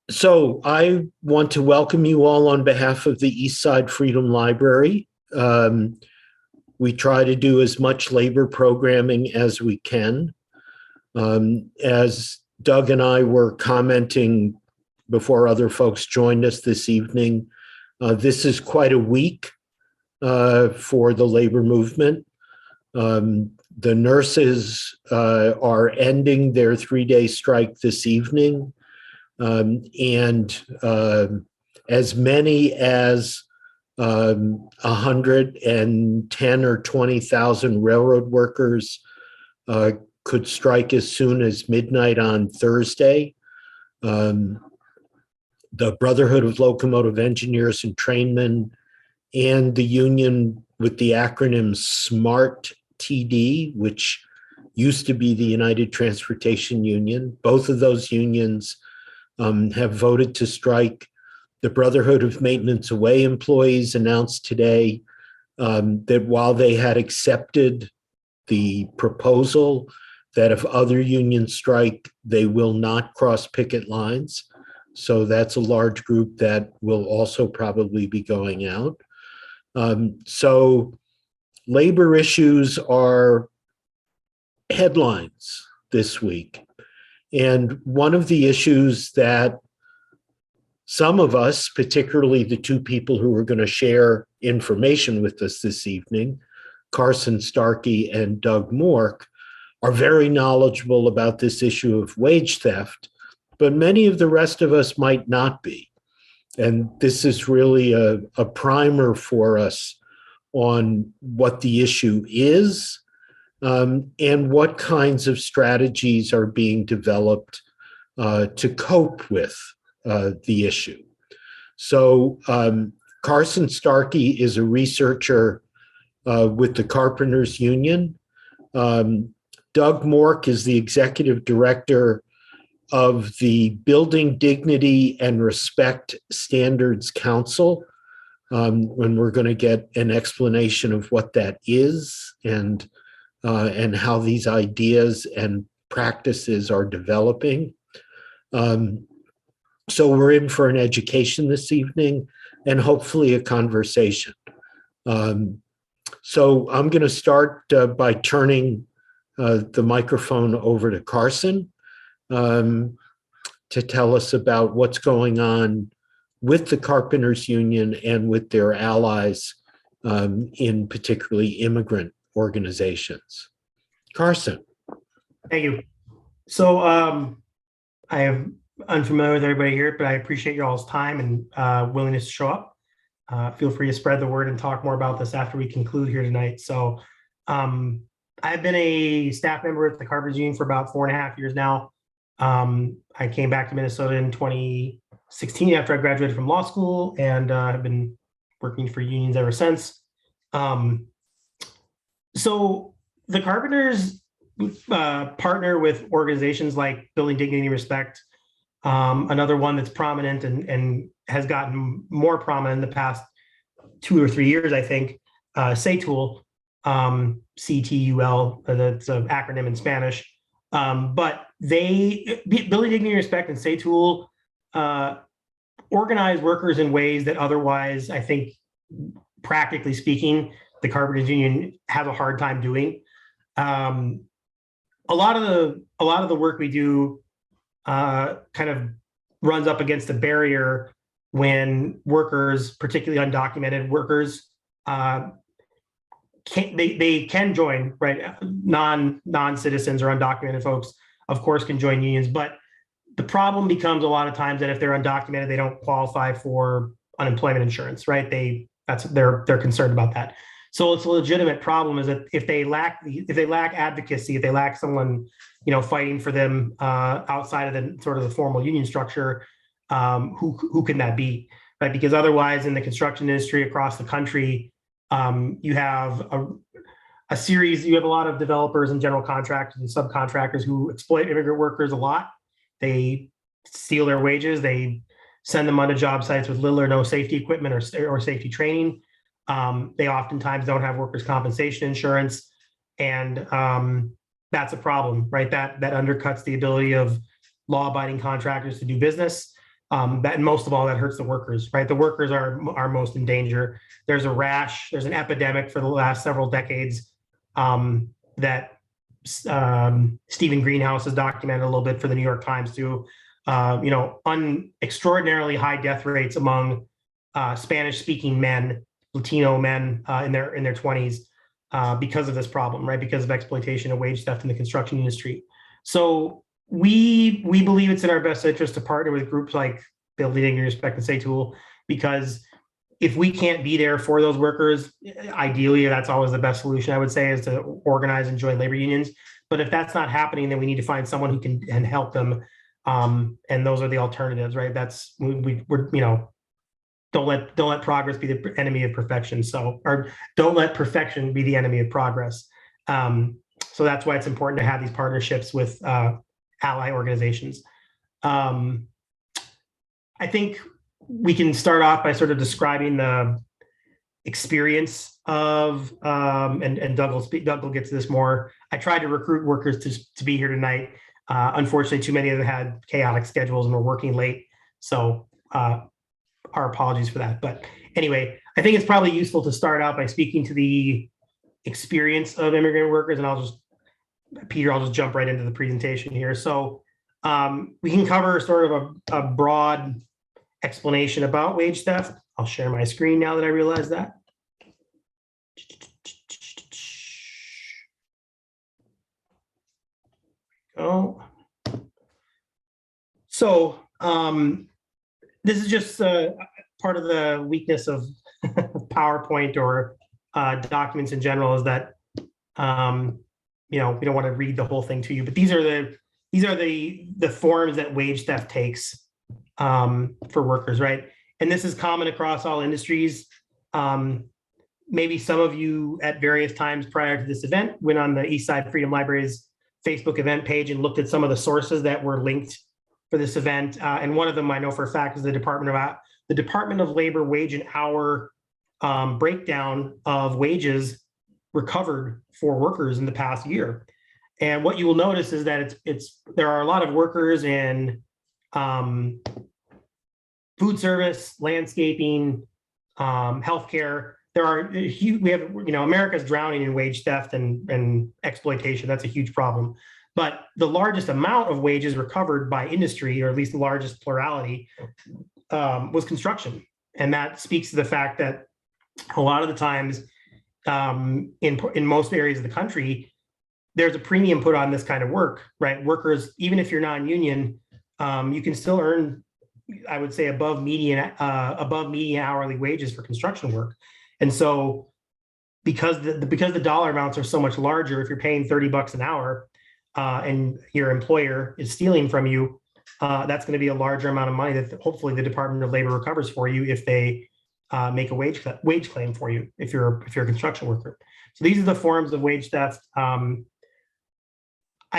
So I want to welcome you all on behalf of the Eastside Freedom Library. We try to do as much labor programming as we can. As Doug and I were commenting before other folks joined us this evening, this is quite a week for the labor movement. The nurses are ending their 3-day strike this evening. And as many as 110 or 20,000 railroad workers could strike as soon as midnight on Thursday. The Brotherhood of Locomotive Engineers and Trainmen and the union with the acronym SMART TD, which used to be the United Transportation Union, both of those unions have voted to strike. The Brotherhood of Maintenance Away employees announced today that while they had accepted the proposal that if other unions strike, they will not cross picket lines. So that's a large group that will also probably be going out. So labor issues are headlines this week. And one of the issues that some of us, particularly the two people who are going to share information with us this evening, Carson Starkey and Doug Mork, are very knowledgeable about this issue of wage theft, but many of the rest of us might not be. And this is really a primer for us on what the issue is, and what kinds of strategies are being developed to cope with the issue. So Carson Starkey is a researcher with the Carpenters Union. Doug Mork is the executive director of the Building Dignity and Respect Standards Council, when we're going to get an explanation of what that is and how these ideas and practices are developing. So we're in for an education this evening and hopefully a conversation. So I'm going to start by turning the microphone over to Carson to tell us about what's going on with the Carpenters Union and with their allies, in particularly immigrant organizations. Carson. Thank you. So I am unfamiliar with everybody here, but I appreciate your all's time and willingness to show up. Feel free to spread the word and talk more about this after we conclude here tonight. So I've been a staff member at the Carpenters Union for about 4.5 years now. I came back to Minnesota in 2016 after I graduated from law school, and have been working for unions ever since. So the Carpenters partner with organizations like Building Dignity and Respect. Another one that's prominent and has gotten more prominent in the past 2 or 3 years, I think, CTUL, CTUL, that's an acronym in Spanish. But Building Dignity and Respect and CTUL organize workers in ways that otherwise, I think, practically speaking, the Carpenters Union has a hard time doing. A lot of the work we do kind of runs up against a barrier when workers, particularly undocumented workers, they can join, right? Non-citizens or undocumented folks, of course, can join unions, but the problem becomes a lot of times that if they're undocumented, they don't qualify for unemployment insurance, right? They're concerned about that. So it's a legitimate problem, is that if they lack advocacy, if they lack someone, fighting for them outside of the sort of the formal union structure, who can that be, right? Because otherwise, in the construction industry across the country, you have you have a lot of developers and general contractors and subcontractors who exploit immigrant workers a lot. They steal their wages. They send them onto job sites with little or no safety equipment or safety training. They oftentimes don't have workers' compensation insurance, and that's a problem, right? That undercuts the ability of law-abiding contractors to do business. and most of all, that hurts the workers, right? The workers are most in danger. There's a rash, there's an epidemic for the last several decades that Stephen Greenhouse has documented a little bit for the New York Times too. Extraordinarily high death rates among Spanish-speaking men, Latino men in their 20s because of this problem, right? Because of exploitation and wage theft in the construction industry. So we believe it's in our best interest to partner with groups like Building Dignity, Respect, and Say Tool, because if we can't be there for those workers, ideally, that's always the best solution, I would say, is to organize and join labor unions. But if that's not happening, then we need to find someone who can and help them. And those are the alternatives, right? That's we're don't let progress be the enemy of perfection. So, or don't let perfection be the enemy of progress. So that's why it's important to have these partnerships with ally organizations. I think we can start off by sort of describing the experience of, and Doug will get to this more. I tried to recruit workers to be here tonight. Unfortunately, too many of them had chaotic schedules and were working late. So our apologies for that. But anyway, I think it's probably useful to start out by speaking to the experience of immigrant workers. And Peter, I'll just jump right into the presentation here. So we can cover sort of a broad explanation about wage theft. I'll share my screen now that I realize that. Oh, so this is just part of the weakness of PowerPoint or documents in general, is that we don't want to read the whole thing to you, but these are the forms that wage theft takes for workers, right? And this is common across all industries. Maybe some of you at various times prior to this event went on the Eastside Freedom Library's Facebook event page and looked at some of the sources that were linked for this event. And one of them I know for a fact is the Department of Labor wage and hour breakdown of wages recovered for workers in the past year. And what you will notice is that there are a lot of workers in food service, landscaping, healthcare. We have, America's drowning in wage theft and exploitation. That's a huge problem. But the largest amount of wages recovered by industry, or at least the largest plurality, was construction. And that speaks to the fact that a lot of the times in most areas of the country, there's a premium put on this kind of work, right? Workers, even if you're non-union, you can still earn, I would say, above median hourly wages for construction work. And so because the dollar amounts are so much larger, if you're paying $30 an hour and your employer is stealing from you, that's going to be a larger amount of money that hopefully the Department of Labor recovers for you if they make a wage claim for you if you're a construction worker. So these are the forms of wage theft. I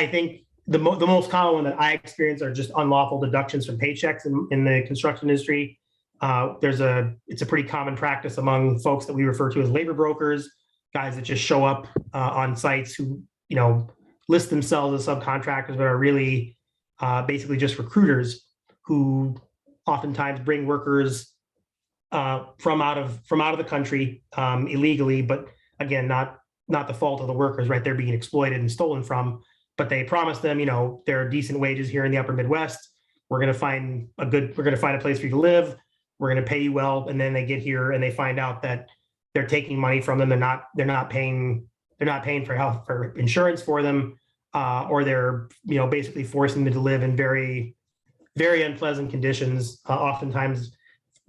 think the most common one that I experience are just unlawful deductions from paychecks in the construction industry. It's a pretty common practice among folks that we refer to as labor brokers, guys that just show up on sites who list themselves as subcontractors, but are really basically just recruiters who oftentimes bring workers from out of the country illegally, but again, not the fault of the workers, right? They're being exploited and stolen from, but they promise them, there are decent wages here in the upper Midwest. We're going to find a place for you to live. We're going to pay you well. And then they get here and they find out that they're taking money from them. They're not paying for insurance for them, or they're, basically forcing them to live in very, very unpleasant conditions. Oftentimes,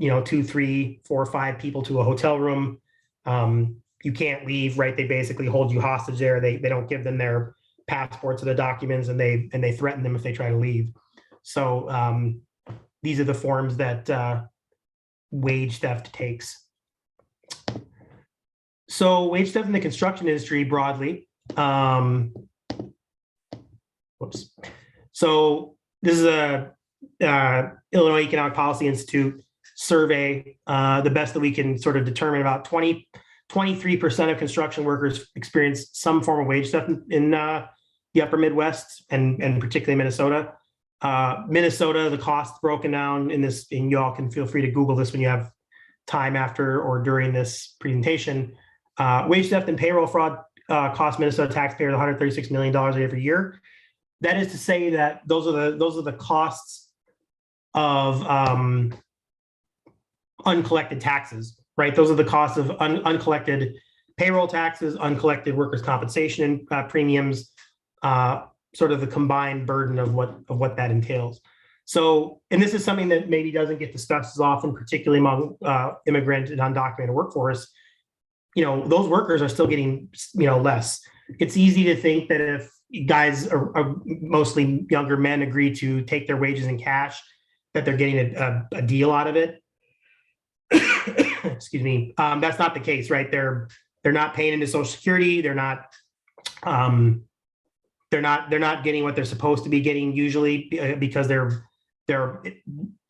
2, 3, 4, 5 people to a hotel room. You can't leave, right? They basically hold you hostage there. They don't give them their passports or the documents, and they threaten them if they try to leave. So these are the forms that wage theft takes. So wage theft in the construction industry broadly. Whoops. So this is a Illinois Economic Policy Institute survey. The best that we can sort of determine, about 23% of construction workers experience some form of wage theft in the upper Midwest and particularly Minnesota. Minnesota, the cost broken down in this, and y'all can feel free to Google this when you have time after or during this presentation. Wage theft and payroll fraud cost Minnesota taxpayers $136 million every year. That is to say that those are the costs of uncollected taxes, right? Those are the costs of uncollected payroll taxes, uncollected workers' compensation premiums, sort of the combined burden of what that entails. So, and this is something that maybe doesn't get discussed as often, particularly among immigrant and undocumented workforce. Those workers are still getting, less. It's easy to think that if guys are mostly younger men agree to take their wages in cash, that they're getting a deal out of it. Excuse me. That's not the case, right? They're not paying into Social Security. They're not getting what they're supposed to be getting usually because their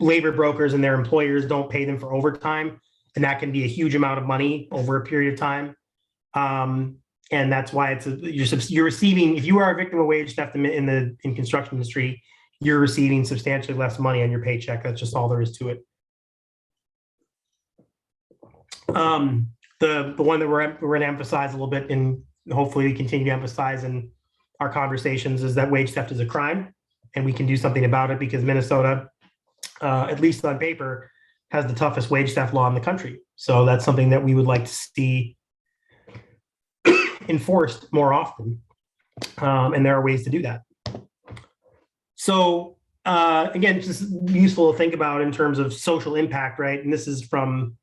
labor brokers and their employers don't pay them for overtime, and that can be a huge amount of money over a period of time. And that's why you're receiving, if you are a victim of wage theft in construction industry, you're receiving substantially less money on your paycheck. That's just all there is to it. The one that we're going to emphasize a little bit, and hopefully we continue to emphasize in our conversations, is that wage theft is a crime, and we can do something about it because Minnesota, at least on paper, has the toughest wage theft law in the country. So that's something that we would like to see enforced more often, and there are ways to do that. So again, it's just useful to think about in terms of social impact, right? And this is from,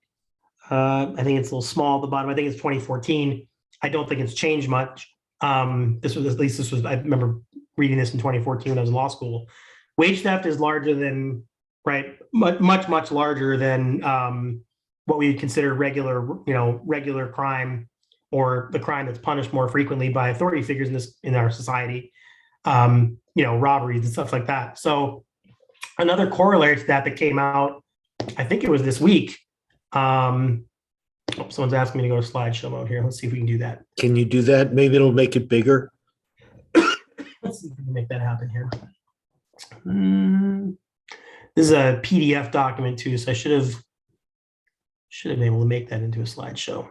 I think it's a little small at the bottom. I think it's 2014. I don't think it's changed much. I remember reading this in 2014 when I was in law school. Wage theft is larger than, right, much larger than what we would consider regular crime, or the crime that's punished more frequently by authority figures in our society, robberies and stuff like that. So another corollary to that came out, I think it was this week. Someone's asking me to go to slideshow mode here. Let's see if we can do that. Can you do that? Maybe it'll make it bigger. Let's see if we can make that happen here. This is a PDF document too, so I should have been able to make that into a slideshow.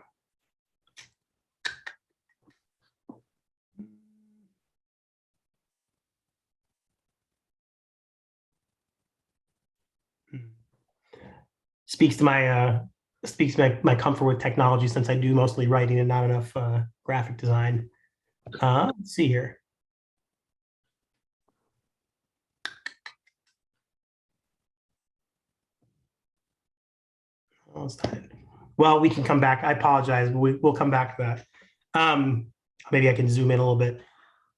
Speaks to my comfort with technology, since I do mostly writing and not enough graphic design. Let's see here. Well, we can come back. I apologize, but we'll come back to that. Maybe I can zoom in a little bit.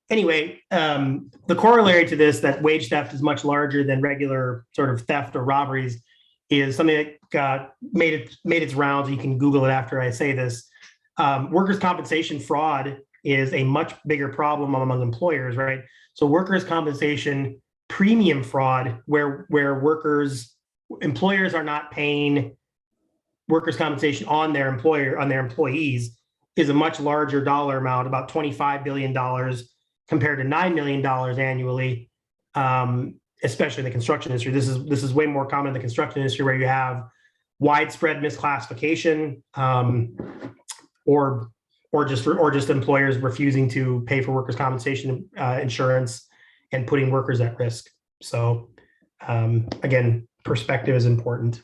Anyway, the corollary to this, that wage theft is much larger than regular sort of theft or robberies, is something that made its rounds. You can Google it after I say this. Workers' compensation fraud is a much bigger problem among employers, right? So workers' compensation premium fraud, where employers are not paying workers' compensation on their employees, is a much larger dollar amount, about $25 billion compared to $9 million annually, especially in the construction industry. This is way more common in the construction industry, where you have widespread misclassification, or just employers refusing to pay for workers' compensation insurance and putting workers at risk. So again, perspective is important.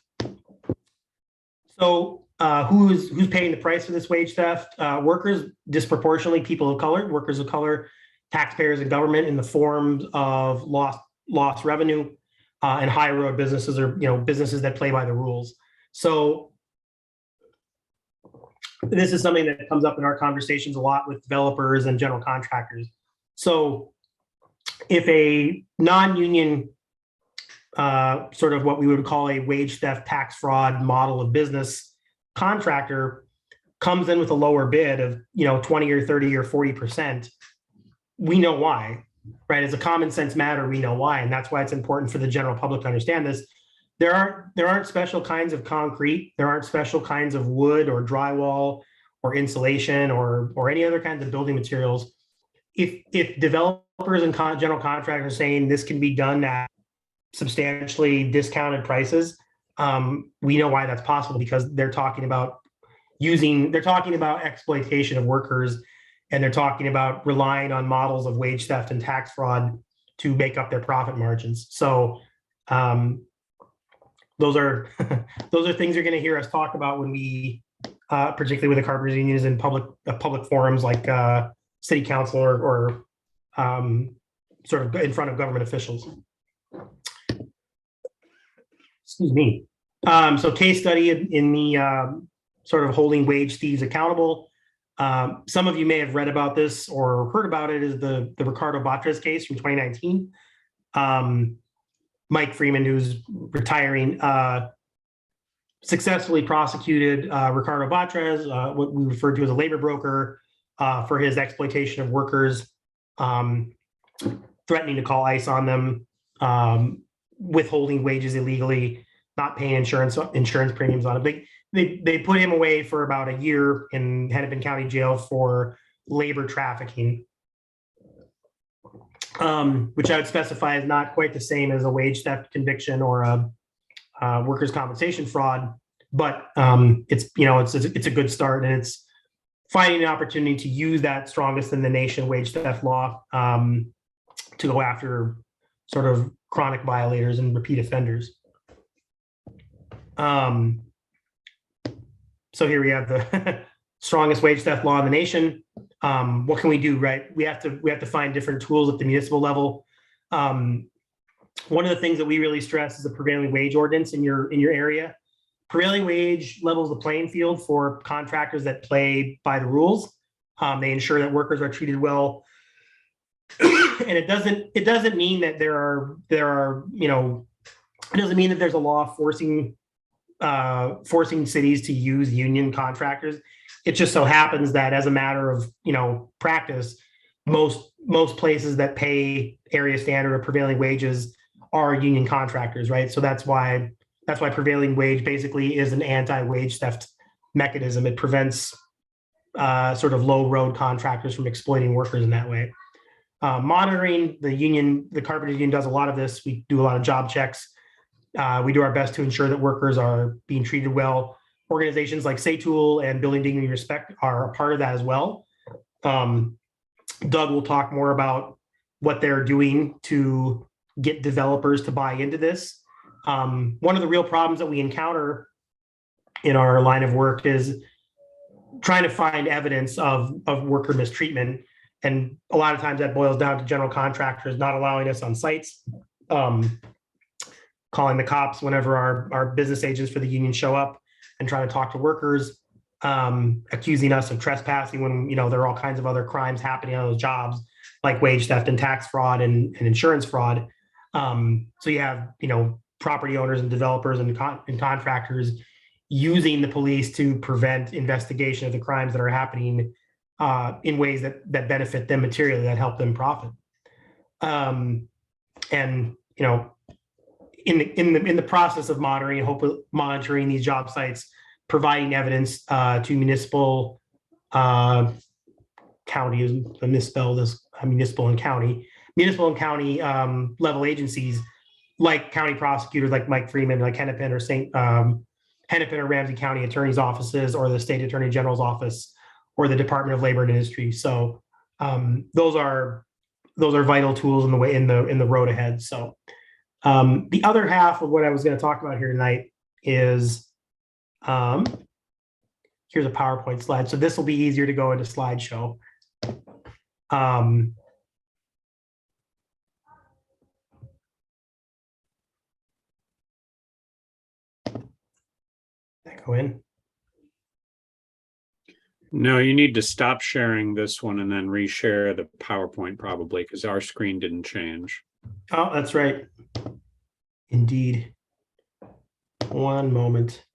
So who's paying the price for this wage theft? Workers, disproportionately people of color, workers of color, taxpayers and government, in the forms of lost revenue, and high road businesses, or businesses that play by the rules. So this is something that comes up in our conversations a lot with developers and general contractors. So if a non-union, sort of what we would call a wage theft, tax fraud model of business contractor comes in with a lower bid of 20 or 30 or 40%, we know why, right? As a common sense matter, we know why, and that's why it's important for the general public to understand this. There aren't special kinds of concrete. There aren't special kinds of wood or drywall or insulation or any other kinds of building materials. If developers and general contractors are saying this can be done at substantially discounted prices. We know why that's possible because they're talking about exploitation of workers, and they're talking about relying on models of wage theft and tax fraud to make up their profit margins. So those are those are things you're going to hear us talk about when we, particularly with the carpenters unions in public forums like city council or sort of in front of government officials. Excuse me. So case study in the sort of holding wage thieves accountable. Some of you may have read about this or heard about it, is the Ricardo Batres case from 2019. Mike Freeman, who's retiring, successfully prosecuted Ricardo Batres, what we refer to as a labor broker, for his exploitation of workers, threatening to call ICE on them, withholding wages illegally, not paying insurance premiums on it. They put him away for about a year in Hennepin County Jail for labor trafficking, which I would specify is not quite the same as a wage theft conviction or a workers' compensation fraud, but it's a good start, and it's finding an opportunity to use that strongest in the nation wage theft law to go after sort of chronic violators and repeat offenders. So here we have the strongest wage theft law in the nation. What can we do, right? We have to find different tools at the municipal level. One of the things that we really stress is the prevailing wage ordinance in your area. Prevailing wage levels the playing field for contractors that play by the rules. They ensure that workers are treated well, and it doesn't mean that it doesn't mean that there's a law forcing cities to use union contractors. It just so happens that as a matter of practice, most places that pay area standard or prevailing wages are union contractors, right? So that's why prevailing wage basically is an anti-wage theft mechanism. It prevents sort of low road contractors from exploiting workers in that way. Monitoring, the carpenter union does a lot of this. We do a lot of job checks. We do our best to ensure that workers are being treated well. Organizations like SATOOL and Building Dignity and Respect are a part of that as well. Doug will talk more about what they're doing to get developers to buy into this. One of the real problems that we encounter in our line of work is trying to find evidence of worker mistreatment. And a lot of times that boils down to general contractors not allowing us on sites, calling the cops whenever our business agents for the union show up and try to talk to workers, accusing us of trespassing when there are all kinds of other crimes happening on those jobs, like wage theft and tax fraud and insurance fraud. So you have property owners and developers and contractors using the police to prevent investigation of the crimes that are happening in ways that benefit them materially, that help them profit. And in the process of monitoring these job sites, providing evidence to municipal county, misspelled as municipal and county level agencies like county prosecutors like Mike Freeman, like Hennepin or Ramsey County Attorney's offices, or the State Attorney General's office, or the Department of Labor and Industry. So those are vital tools in the road ahead. So the other half of what I was going to talk about here tonight is here's a PowerPoint slide. So this will be easier to go into slideshow. Go in. No, you need to stop sharing this one and then reshare the PowerPoint probably, because our screen didn't change. Oh, that's right. Indeed. One moment.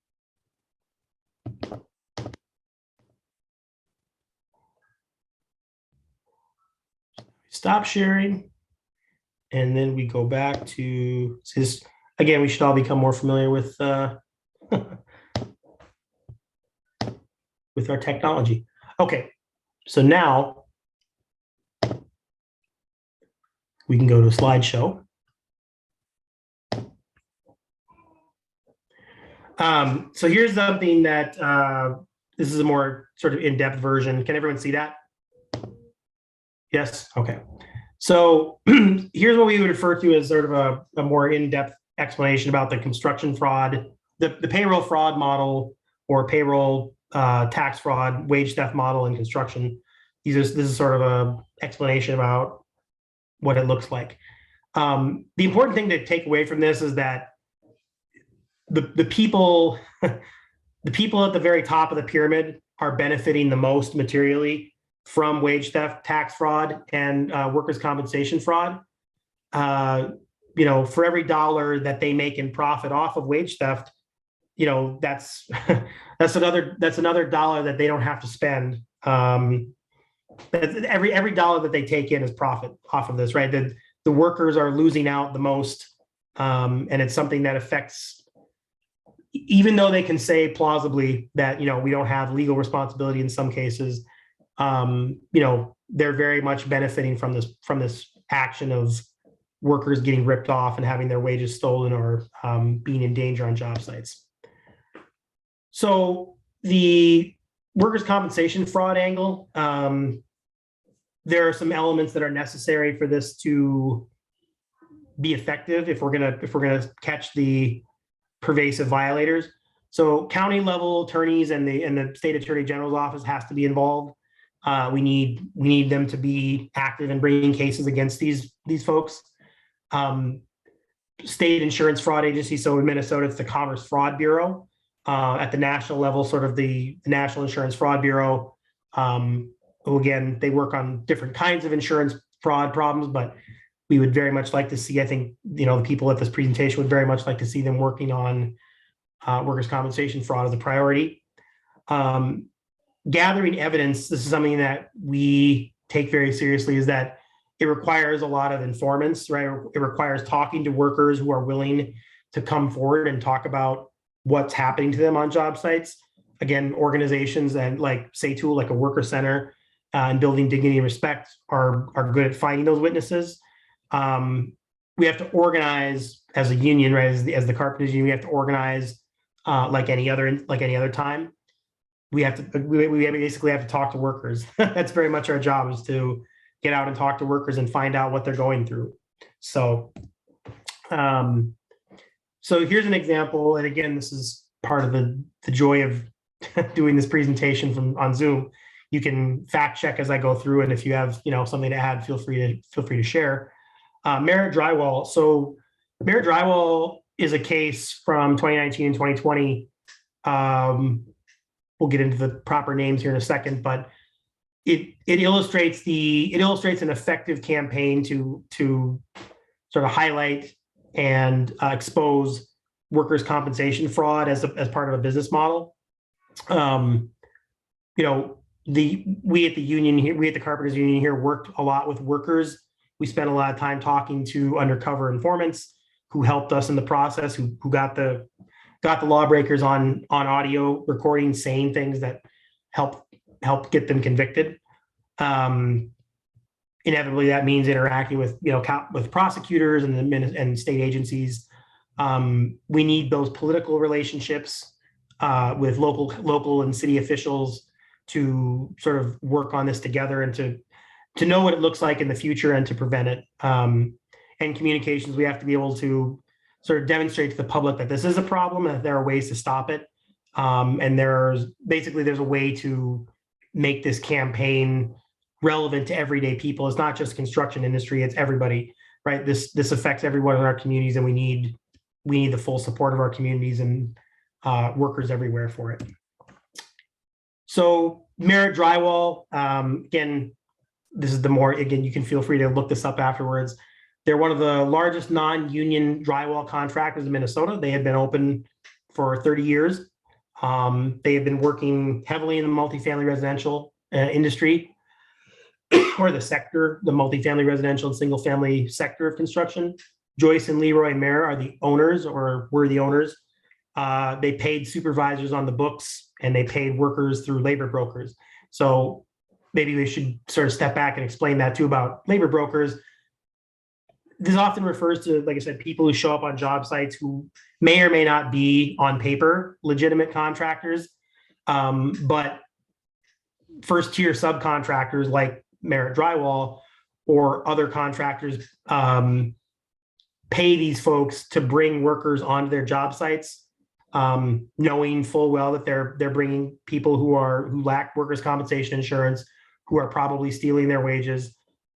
Stop sharing. And then we go back to this. Again, we should all become more familiar with with our technology. Okay, so now we can go to a slideshow. So here's something that this is a more sort of in-depth version. Can everyone see that? Yes. Okay. So here's what we would refer to as sort of a more in-depth explanation about the construction fraud, the payroll fraud model, or payroll tax fraud, wage theft model in construction. This is sort of a explanation about what it looks like. The important thing to take away from this is that the people the people at the very top of the pyramid are benefiting the most materially from wage theft, tax fraud, and workers' compensation fraud. For every dollar that they make in profit off of wage theft, that's that's another dollar that they don't have to spend. Every dollar that they take in is profit off of this, right? The workers are losing out the most, and it's something that affects. Even though they can say plausibly that we don't have legal responsibility in some cases, they're very much benefiting from this action of workers getting ripped off and having their wages stolen or being in danger on job sites. So the workers' compensation fraud angle, there are some elements that are necessary for this to be effective if we're gonna catch the pervasive violators. So county level attorneys and the state attorney general's office has to be involved. We need them to be active in bringing cases against these folks. State insurance fraud agency. So in Minnesota, it's the Commerce Fraud Bureau. At the national level, sort of the National Insurance Fraud Bureau. Who again, they work on different kinds of insurance fraud problems, but we would very much like to see, I think, the people at this presentation would very much like to see them working on workers' compensation fraud as a priority. Gathering evidence, this is something that we take very seriously, is that it requires a lot of informants, right? It requires talking to workers who are willing to come forward and talk about what's happening to them on job sites. Again, organizations and like SATOOL, like a worker center and Building Dignity and Respect are good at finding those witnesses. We have to organize as a union, right? As the carpenters union, we have to organize like any other time. We basically have to talk to workers. That's very much our job, is to get out and talk to workers and find out what they're going through. So, so here's an example, and again, this is part of the joy of doing this presentation on Zoom. You can fact check as I go through, and if you have something to add, feel free to share. Merritt Drywall. So Merritt Drywall is a case from 2019 and 2020. We'll get into the proper names here in a second, but it illustrates an effective campaign to sort of highlight and expose workers' compensation fraud as part of a business model. We at the union here, we at the Carpenters Union here, worked a lot with workers. We spent a lot of time talking to undercover informants who helped us in the process, who got the lawbreakers on audio recording saying things that helped get them convicted. Inevitably, that means interacting with with prosecutors and state agencies. We need those political relationships with local and city officials to sort of work on this together and to know what it looks like in the future and to prevent it. And communications, we have to be able to sort of demonstrate to the public that this is a problem and that there are ways to stop it. And there's a way to make this campaign relevant to everyday people. It's not just construction industry, it's everybody, right? This affects everyone in our communities, and we need the full support of our communities and workers everywhere for it. So Merritt Drywall, again, this is you can feel free to look this up afterwards. They're one of the largest non-union drywall contractors in Minnesota. They had been open for 30 years. They have been working heavily in the multifamily residential industry, or the multifamily residential and single family sector of construction. Joyce and Leroy Mayer are the owners, or were the owners. They paid supervisors on the books, and they paid workers through labor brokers. So maybe we should sort of step back and explain that too about labor brokers. this often refers to, like I said, people who show up on job sites who may or may not be on paper legitimate contractors, but first tier subcontractors like Merritt Drywall or other contractors pay these folks to bring workers onto their job sites, knowing full well that they're bringing people who lack workers' compensation insurance, who are probably stealing their wages,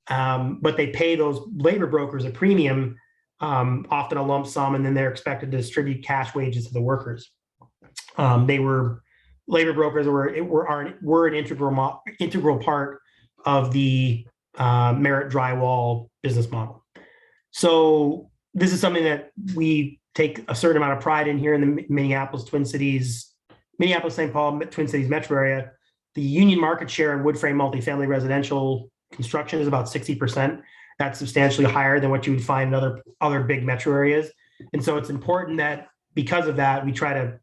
but they pay those labor brokers a premium, often a lump sum, and then they're expected to distribute cash wages to the workers. Labor brokers were an integral part of the Merritt Drywall business model. So this is something that we take a certain amount of pride in here in the Minneapolis-St. Paul, Twin Cities metro area. The union market share in wood frame multifamily residential construction is about 60%. That's substantially higher than what you would find in other big metro areas. And so it's important that because of that, we try to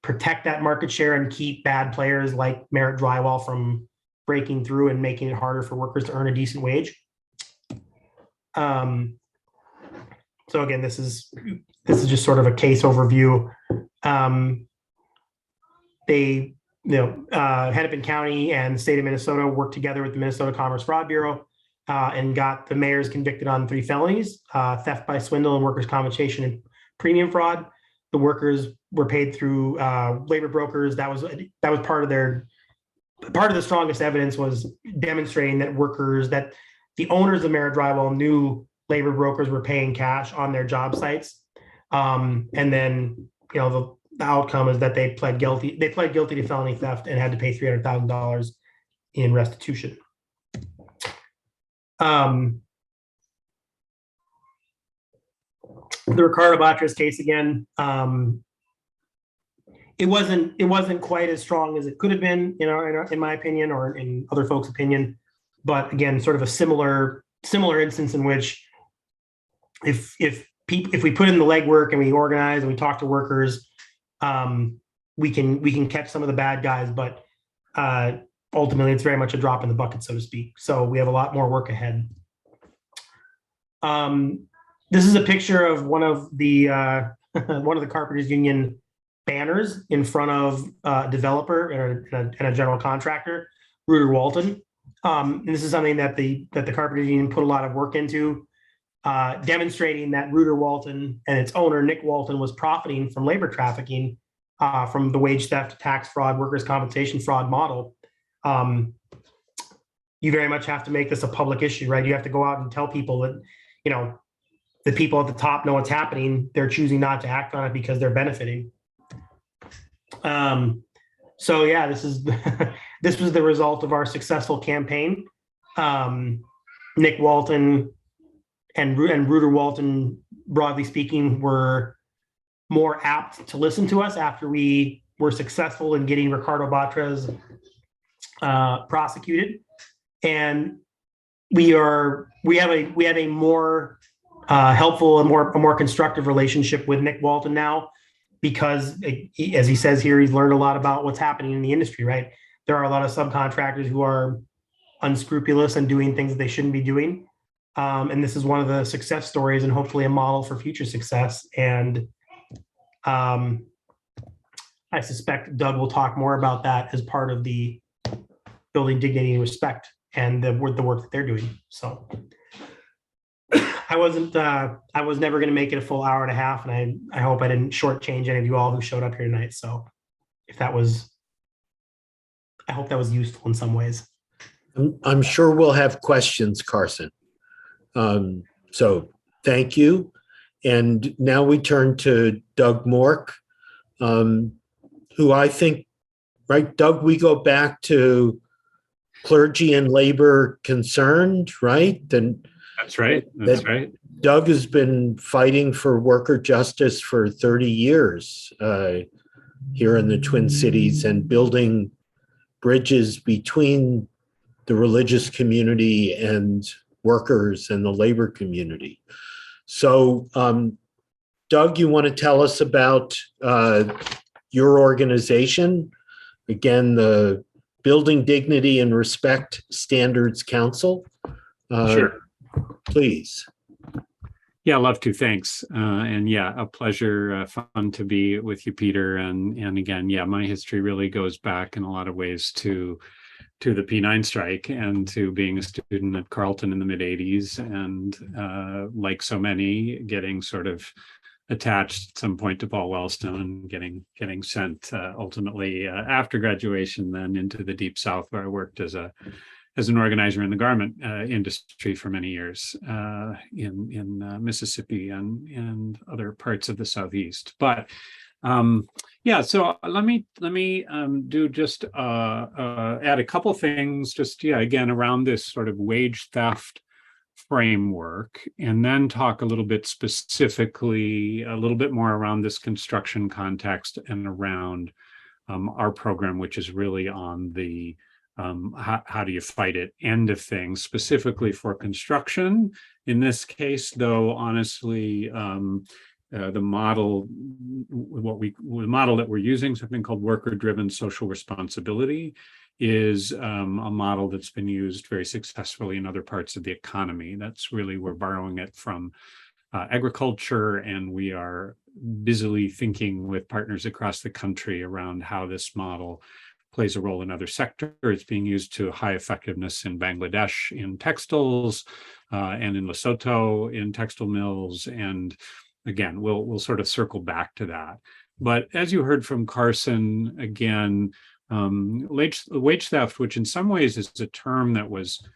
protect that market share and keep bad players like Merritt Drywall from breaking through and making it harder for workers to earn a decent wage. So again, this is just sort of a case overview. Hennepin County and the state of Minnesota worked together with the Minnesota Commerce Fraud Bureau and got the mayors convicted on 3 felonies: theft by swindle and workers' compensation and premium fraud. The workers were paid through labor brokers. That was part of the strongest evidence was demonstrating that the owners of Merritt Drywall knew labor brokers were paying cash on their job sites. And then, the outcome is that they pled guilty to felony theft and had to pay $300,000 in restitution. The Ricardo Batres case again, it wasn't quite as strong as it could have been, in my opinion, or in other folks' opinion. But again, sort of a similar instance in which if we put in the legwork and we organize and we talk to workers, we can catch some of the bad guys, but ultimately it's very much a drop in the bucket, so to speak. So we have a lot more work ahead. This is a picture of one of the Carpenters Union banners in front of a developer and a general contractor, Reuter Walton. And this is something that the Carpenters Union put a lot of work into, demonstrating that Reuter Walton and its owner, Nick Walton, was profiting from labor trafficking, from the wage theft, tax fraud, workers' compensation fraud model. You very much have to make this a public issue, right? You have to go out and tell people that, the people at the top know what's happening. They're choosing not to act on it because they're benefiting. So yeah, this was the result of our successful campaign. Nick Walton and Reuter Walton, broadly speaking, were more apt to listen to us after we were successful in getting Ricardo Batres prosecuted, and we have a more helpful and a more constructive relationship with Nick Walton now, because as he says here, he's learned a lot about what's happening in the industry. Right, there are a lot of subcontractors who are unscrupulous and doing things that they shouldn't be doing. And this is one of the success stories and hopefully a model for future success. And I suspect Doug will talk more about that as part of the building dignity and respect and the work that they're doing. So I was never going to make it a full hour and a half, and I hope I didn't shortchange any of you all who showed up here tonight. So I hope that was useful in some ways. I'm sure we'll have questions, Carson. So thank you. And now we turn to Doug Mork, who I think, right, Doug, we go back to clergy and labor concerned, right? And that's right. That's right. Doug has been fighting for worker justice for 30 years here in the Twin Cities and building bridges between the religious community and workers and the labor community. So, Doug, you want to tell us about your organization? Again, the Building Dignity and Respect Standards Council. Sure. Please. Yeah, love to. Thanks. And yeah, a pleasure. Fun to be with you, Peter. And again, yeah, my history really goes back in a lot of ways to the P9 strike and to being a student at Carleton in the mid 80s. And like so many, getting sort of attached at some point to Paul Wellstone, getting sent ultimately after graduation, then into the Deep South, where I worked as an organizer in the garment industry for many years in Mississippi and other parts of the Southeast. But yeah, so let me do just add a couple things, just again around this sort of wage theft framework, and then talk a little bit specifically, a little bit more around this construction context and around our program, which is really on the how do you fight it end of things, specifically for construction. In this case, though, honestly, the model that we're using, something called worker-driven social responsibility, is a model that's been used very successfully in other parts of the economy. That's really, we're borrowing it from agriculture, and we are busily thinking with partners across the country around how this model plays a role in other sectors. It's being used to high effectiveness in Bangladesh in textiles and in Lesotho in textile mills. And again, we'll sort of circle back to that. But as you heard from Carson, again, wage theft, which in some ways is a term that was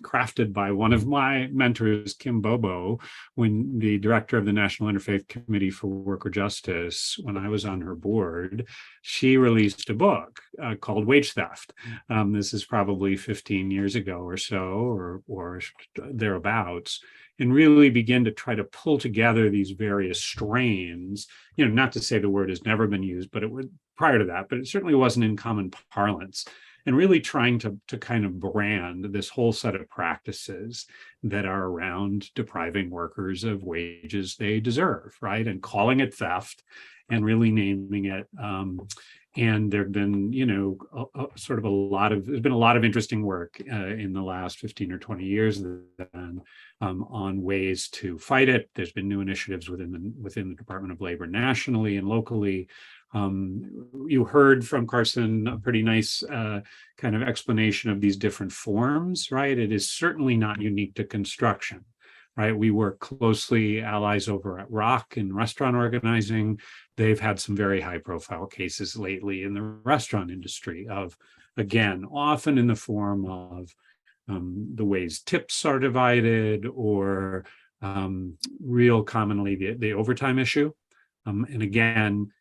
crafted by one of my mentors, Kim Bobo, when the director of the National Interfaith Committee for Worker Justice, when I was on her board, she released a book called Wage Theft. This is probably 15 years ago or so, or thereabouts, and really begin to try to pull together these various strains. Not to say the word has never been used, but it was prior to that, but it certainly wasn't in common parlance. And really trying to kind of brand this whole set of practices that are around depriving workers of wages they deserve, right? And calling it theft and really naming it. And there've been, there's been a lot of interesting work in the last 15 or 20 years then, on ways to fight it. There's been new initiatives within the Department of Labor nationally and locally. You heard from Carson a pretty nice kind of explanation of these different forms, right? It is certainly not unique to construction, right? We work closely, allies over at Rock in restaurant organizing. They've had some very high profile cases lately in the restaurant industry of, again, often in the form of the ways tips are divided, or real commonly the overtime issue. And again,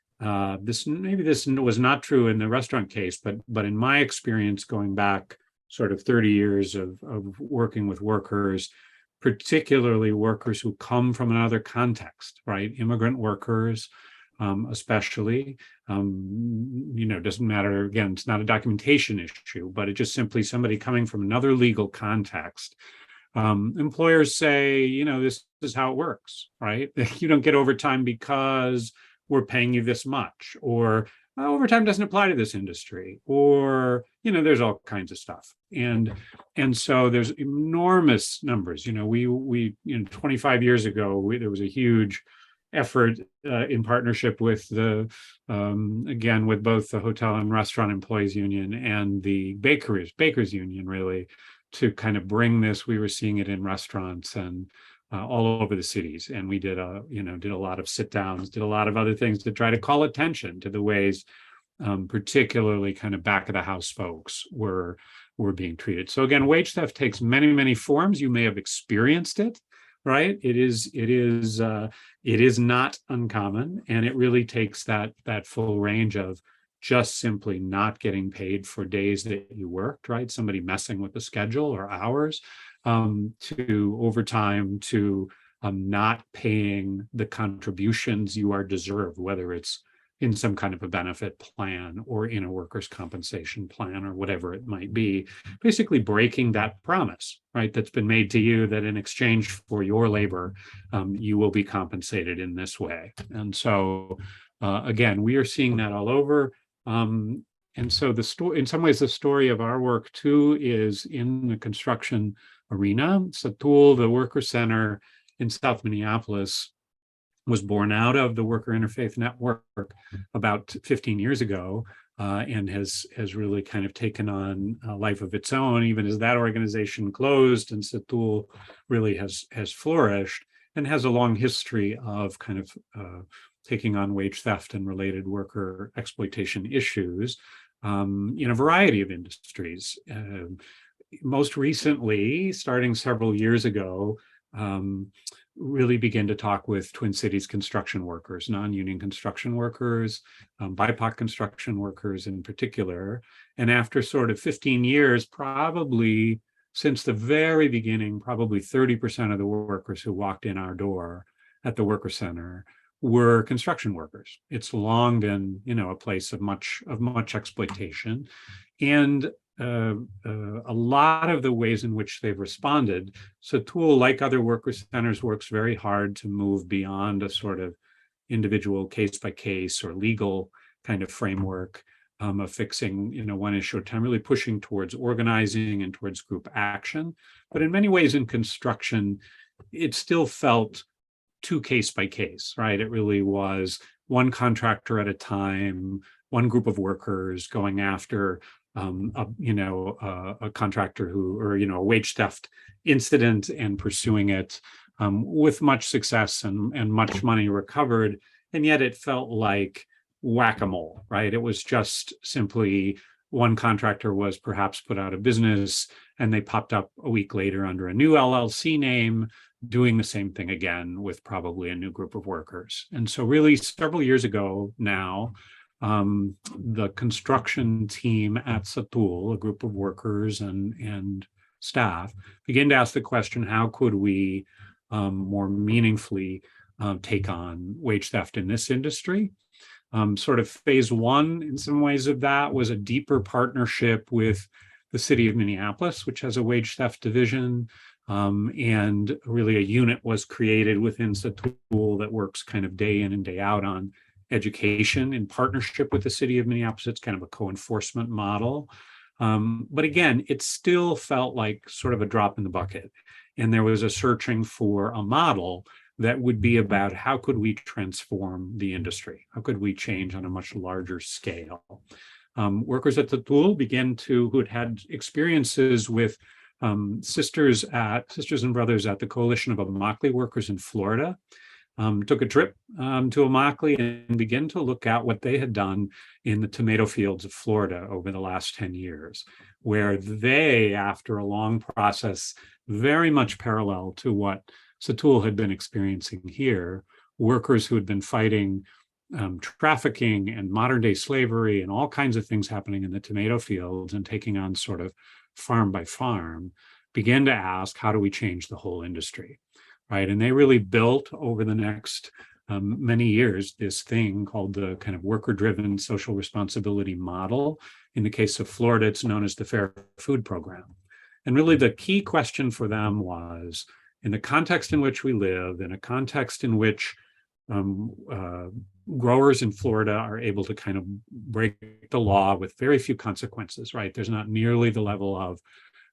this was not true in the restaurant case, but in my experience, going back sort of 30 years of working with workers, particularly workers who come from another context, right? Immigrant workers, especially, doesn't matter. Again, it's not a documentation issue, but it's just simply somebody coming from another legal context. Employers say, this is how it works, right? You don't get overtime because we're paying you this much, or overtime doesn't apply to this industry, or there's all kinds of stuff, and so there's enormous numbers. We 25 years ago, there was a huge effort in partnership with again with both the Hotel and Restaurant Employees Union and the Bakers Union, really, to kind of bring this. We were seeing it in restaurants and all over the cities, and we did a lot of sit downs, did a lot of other things to try to call attention to the ways, particularly kind of back of the house folks were being treated. So again, wage theft takes many, many forms. You may have experienced it, right? It is not uncommon, and it really takes that full range of just simply not getting paid for days that you worked, right? Somebody messing with the schedule or hours, to overtime, to not paying the contributions you are deserved, whether it's in some kind of a benefit plan or in a workers' compensation plan or whatever it might be, basically breaking that promise, right, that's been made to you, that in exchange for your labor, you will be compensated in this way. And so, again, we are seeing that all over. And so the story, in some ways, the story of our work too is in the construction arena. Satul, the Worker Center, in South Minneapolis was born out of the Worker Interfaith Network about 15 years ago, and has really kind of taken on a life of its own, even as that organization closed and Satul really has flourished and has a long history of kind of taking on wage theft and related worker exploitation issues in a variety of industries. Most recently, starting several years ago, really began to talk with Twin Cities construction workers, non-union construction workers, BIPOC construction workers in particular. And after sort of 15 years, probably since the very beginning, probably 30% of the workers who walked in our door at the Worker Center were construction workers. It's long been, a place of much exploitation. And a lot of the ways in which they've responded. Satul, like other worker centers, works very hard to move beyond a sort of individual case by case or legal kind of framework of fixing, one issue at a time, really pushing towards organizing and towards group action. But in many ways in construction, it still felt too case by case, right? It really was one contractor at a time, one group of workers going after a contractor or a wage theft incident and pursuing it with much success and much money recovered. And yet it felt like whack-a-mole, right? It was just simply one contractor was perhaps put out of business and they popped up a week later under a new LLC name, doing the same thing again with probably a new group of workers. And so really several years ago now, the construction team at Satul, a group of workers and staff, began to ask the question, how could we more meaningfully take on wage theft in this industry? Sort of phase one, in some ways of that, was a deeper partnership with the city of Minneapolis, which has a wage theft division. And really a unit was created within Satul that works kind of day in and day out on education in partnership with the city of Minneapolis. It's kind of a co-enforcement model. But again, it still felt like sort of a drop in the bucket. And there was a searching for a model that would be about how could we transform the industry? How could we change on a much larger scale? Workers at Satul who had experiences with sisters and brothers at the Coalition of Immokalee Workers in Florida, took a trip to Immokalee and began to look at what they had done in the tomato fields of Florida over the last 10 years, where they, after a long process, very much parallel to what Satul had been experiencing here, workers who had been fighting trafficking and modern day slavery and all kinds of things happening in the tomato fields and taking on sort of farm by farm, began to ask, how do we change the whole industry? Right. And they really built over the next many years this thing called the kind of worker-driven social responsibility model. In the case of Florida, it's known as the Fair Food Program. And really the key question for them was, in the context in which we live, in a context in which growers in Florida are able to kind of break the law with very few consequences, right? There's not nearly the level of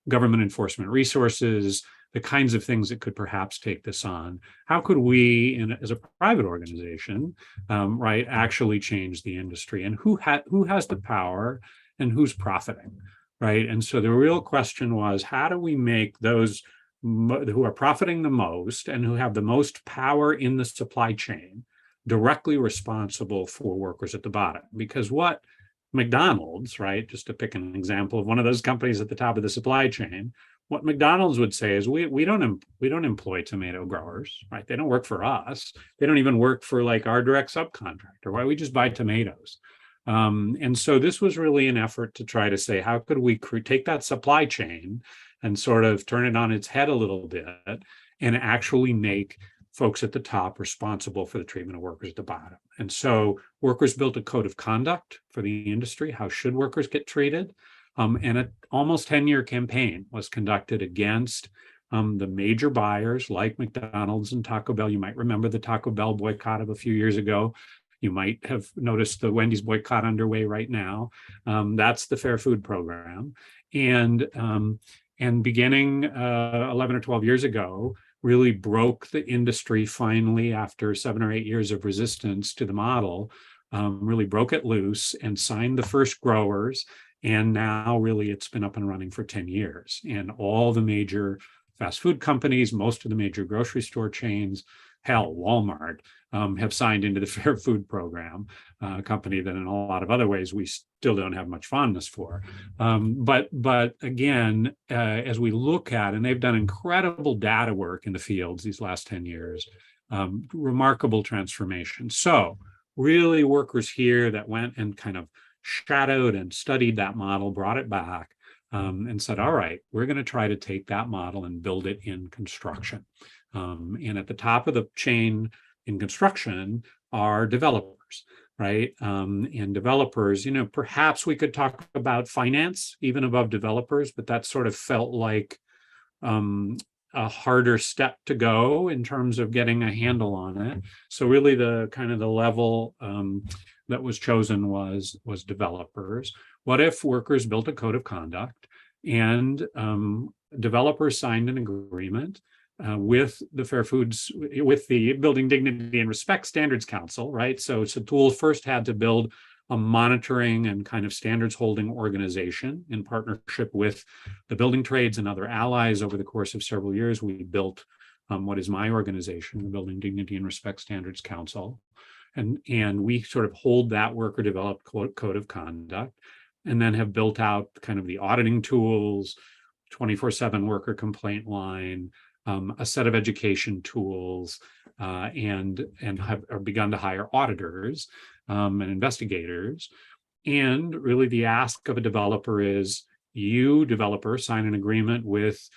government enforcement resources, the kinds of things that could perhaps take this on. How could we, as a private organization, right, actually change the industry? And who has the power and who's profiting, right? And so the real question was, how do we make those who are profiting the most and who have the most power in the supply chain directly responsible for workers at the bottom? Because what McDonald's, right, just to pick an example of one of those companies at the top of the supply chain, what McDonald's would say is we don't employ tomato growers, right? They don't work for us. They don't even work for like our direct subcontractor. Why we just buy tomatoes? And so this was really an effort to try to say, how could we take that supply chain and sort of turn it on its head a little bit and actually make folks at the top responsible for the treatment of workers at the bottom. And so workers built a code of conduct for the industry. How should workers get treated? And an almost 10-year campaign was conducted against the major buyers like McDonald's and Taco Bell. You might remember the Taco Bell boycott of a few years ago. You might have noticed the Wendy's boycott underway right now. That's the Fair Food Program. And and beginning 11 or 12 years ago, really broke the industry finally after 7 or 8 years of resistance to the model, really broke it loose and signed the first growers. And now really it's been up and running for 10 years. And all the major fast food companies, most of the major grocery store chains, hell, Walmart, have signed into the Fair Food Program, a company that in a lot of other ways we still don't have much fondness for. But again, as we look at, and they've done incredible data work in the fields these last 10 years, remarkable transformation. So really workers here that went and kind of shadowed and studied that model, brought it back, and said, all right, we're going to try to take that model and build it in construction. And at the top of the chain in construction are developers, right? And developers, perhaps we could talk about finance even above developers, but that sort of felt like a harder step to go in terms of getting a handle on it. So really the kind of the level that was chosen was developers. What if workers built a code of conduct and developers signed an agreement with the Fair Foods, with the Building Dignity and Respect Standards Council, right? So Satul first had to build a monitoring and kind of standards holding organization in partnership with the building trades and other allies. Over the course of several years, we built what is my organization, the Building Dignity and Respect Standards Council. And we sort of hold that worker developed code of conduct, and then have built out kind of the auditing tools, 24/7 worker complaint line, a set of education tools, and have begun to hire auditors and investigators. And really the ask of a developer is, you, developer, sign an agreement with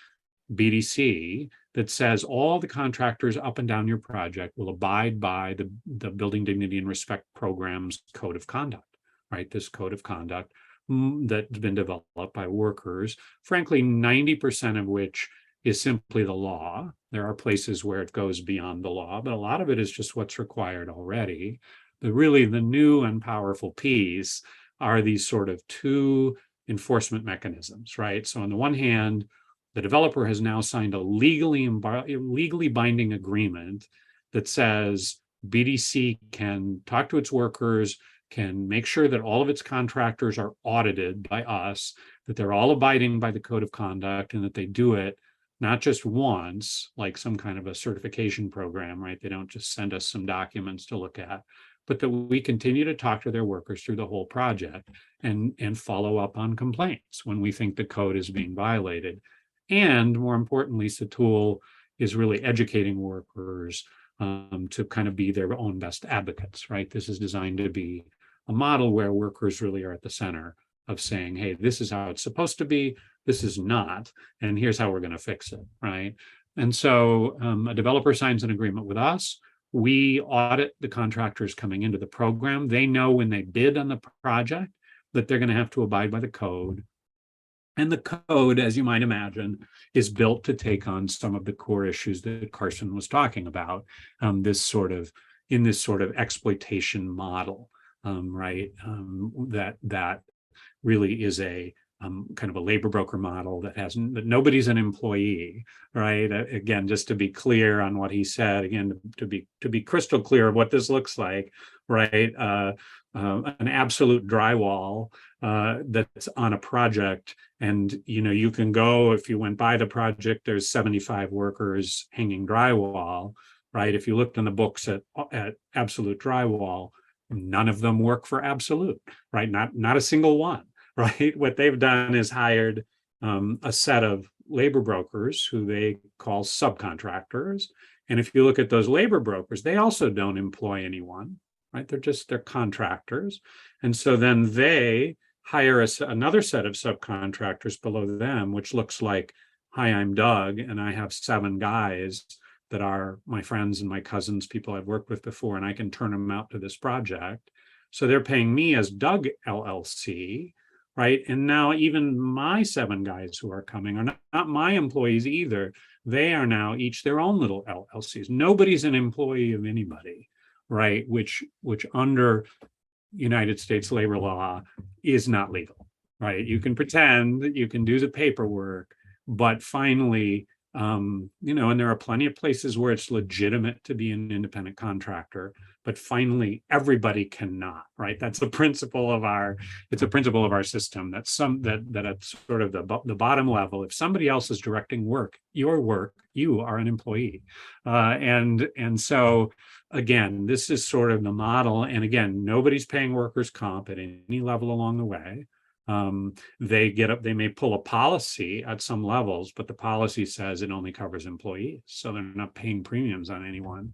BDC that says all the contractors up and down your project will abide by the Building Dignity and Respect Program's code of conduct, right? This code of conduct that's been developed by workers, frankly, 90% of which is simply the law. There are places where it goes beyond the law, but a lot of it is just what's required already. But really the new and powerful piece are these sort of two enforcement mechanisms, right? So on the one hand, the developer has now signed a legally binding agreement that says BDC can talk to its workers, can make sure that all of its contractors are audited by us, that they're all abiding by the code of conduct, and that they do it not just once, like some kind of a certification program, right? They don't just send us some documents to look at, but that we continue to talk to their workers through the whole project and follow up on complaints when we think the code is being violated. And more importantly, Satul is really educating workers to kind of be their own best advocates, right? This is designed to be a model where workers really are at the center of saying, hey, this is how it's supposed to be, this is not, and here's how we're going to fix it, right? And so a developer signs an agreement with us. We audit the contractors coming into the program. They know when they bid on the project that they're going to have to abide by the code. And the code, as you might imagine, is built to take on some of the core issues that Carson was talking about, in this sort of exploitation model, right? That really is a kind of a labor broker model that nobody's an employee, right? Again, just to be clear on what he said, again, to be crystal clear of what this looks like, right? An absolute drywall that's on a project, and you can go, if you went by the project, there's 75 workers hanging drywall, right? If you looked in the books at Absolute Drywall, none of them work for Absolute, right? Not a single one. Right. What they've done is hired a set of labor brokers who they call subcontractors. And if you look at those labor brokers, they also don't employ anyone, right? They're contractors. And so then they hire another set of subcontractors below them, which looks like, hi, I'm Doug, and I have 7 guys that are my friends and my cousins, people I've worked with before, and I can turn them out to this project. So they're paying me as Doug LLC. Right. And now even my 7 guys who are coming are not my employees either. They are now each their own little LLCs. Nobody's an employee of anybody, right? Which under United States labor law is not legal, right? You can pretend that you can do the paperwork, But finally, and there are plenty of places where it's legitimate to be an independent contractor, but finally everybody cannot, right? That's a principle of our system. That at sort of the bottom level, if somebody else is directing your work, you are an employee. And so again, this is sort of the model. And again, nobody's paying workers' comp at any level along the way. They may pull a policy at some levels, but the policy says it only covers employees, so they're not paying premiums on anyone.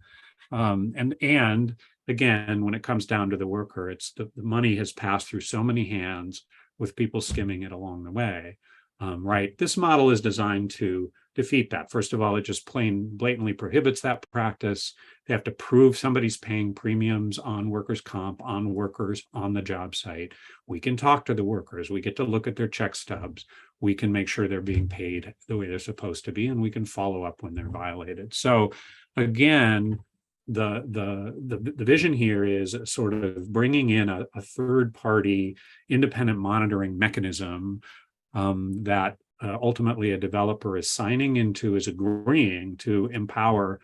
And again, when it comes down to the worker, it's the money has passed through so many hands with people skimming it along the way. Right. This model is designed to defeat that. First of all, it just blatantly prohibits that practice. They have to prove somebody's paying premiums on workers' comp, on workers on the job site. We can talk to the workers. We get to look at their check stubs. We can make sure they're being paid the way they're supposed to be, and we can follow up when they're violated. So again, the vision here is sort of bringing in a third party independent monitoring mechanism that ultimately a developer is signing into, is agreeing to empower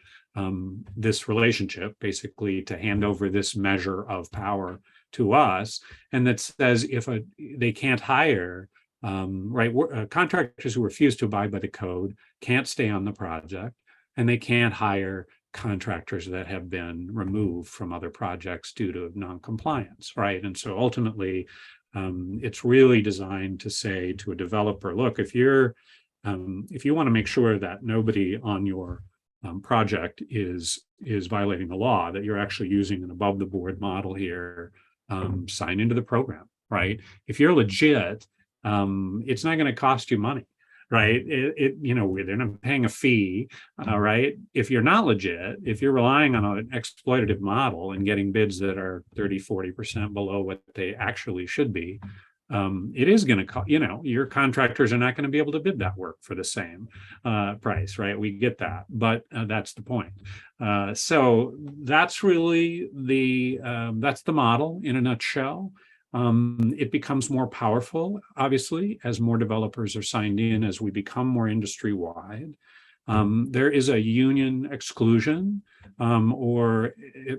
this relationship, basically to hand over this measure of power to us, and that says if they can't hire contractors who refuse to abide by the code can't stay on the project, and they can't hire contractors that have been removed from other projects due to non-compliance, right? And so ultimately, it's really designed to say to a developer, look, if you want to make sure that nobody on your project is violating the law, that you're actually using an above the board model here, sign into the program, right? If you're legit, it's not going to cost you money, right? They're not paying a fee, right? If you're not legit, if you're relying on an exploitative model and getting bids that are 30, 40% below what they actually should be, it is going to cost, your contractors are not going to be able to bid that work for the same price, right? We get that, but that's the point. So that's really that's the model in a nutshell. It becomes more powerful, obviously, as more developers are signed in, as we become more industry-wide. There is a union exclusion, or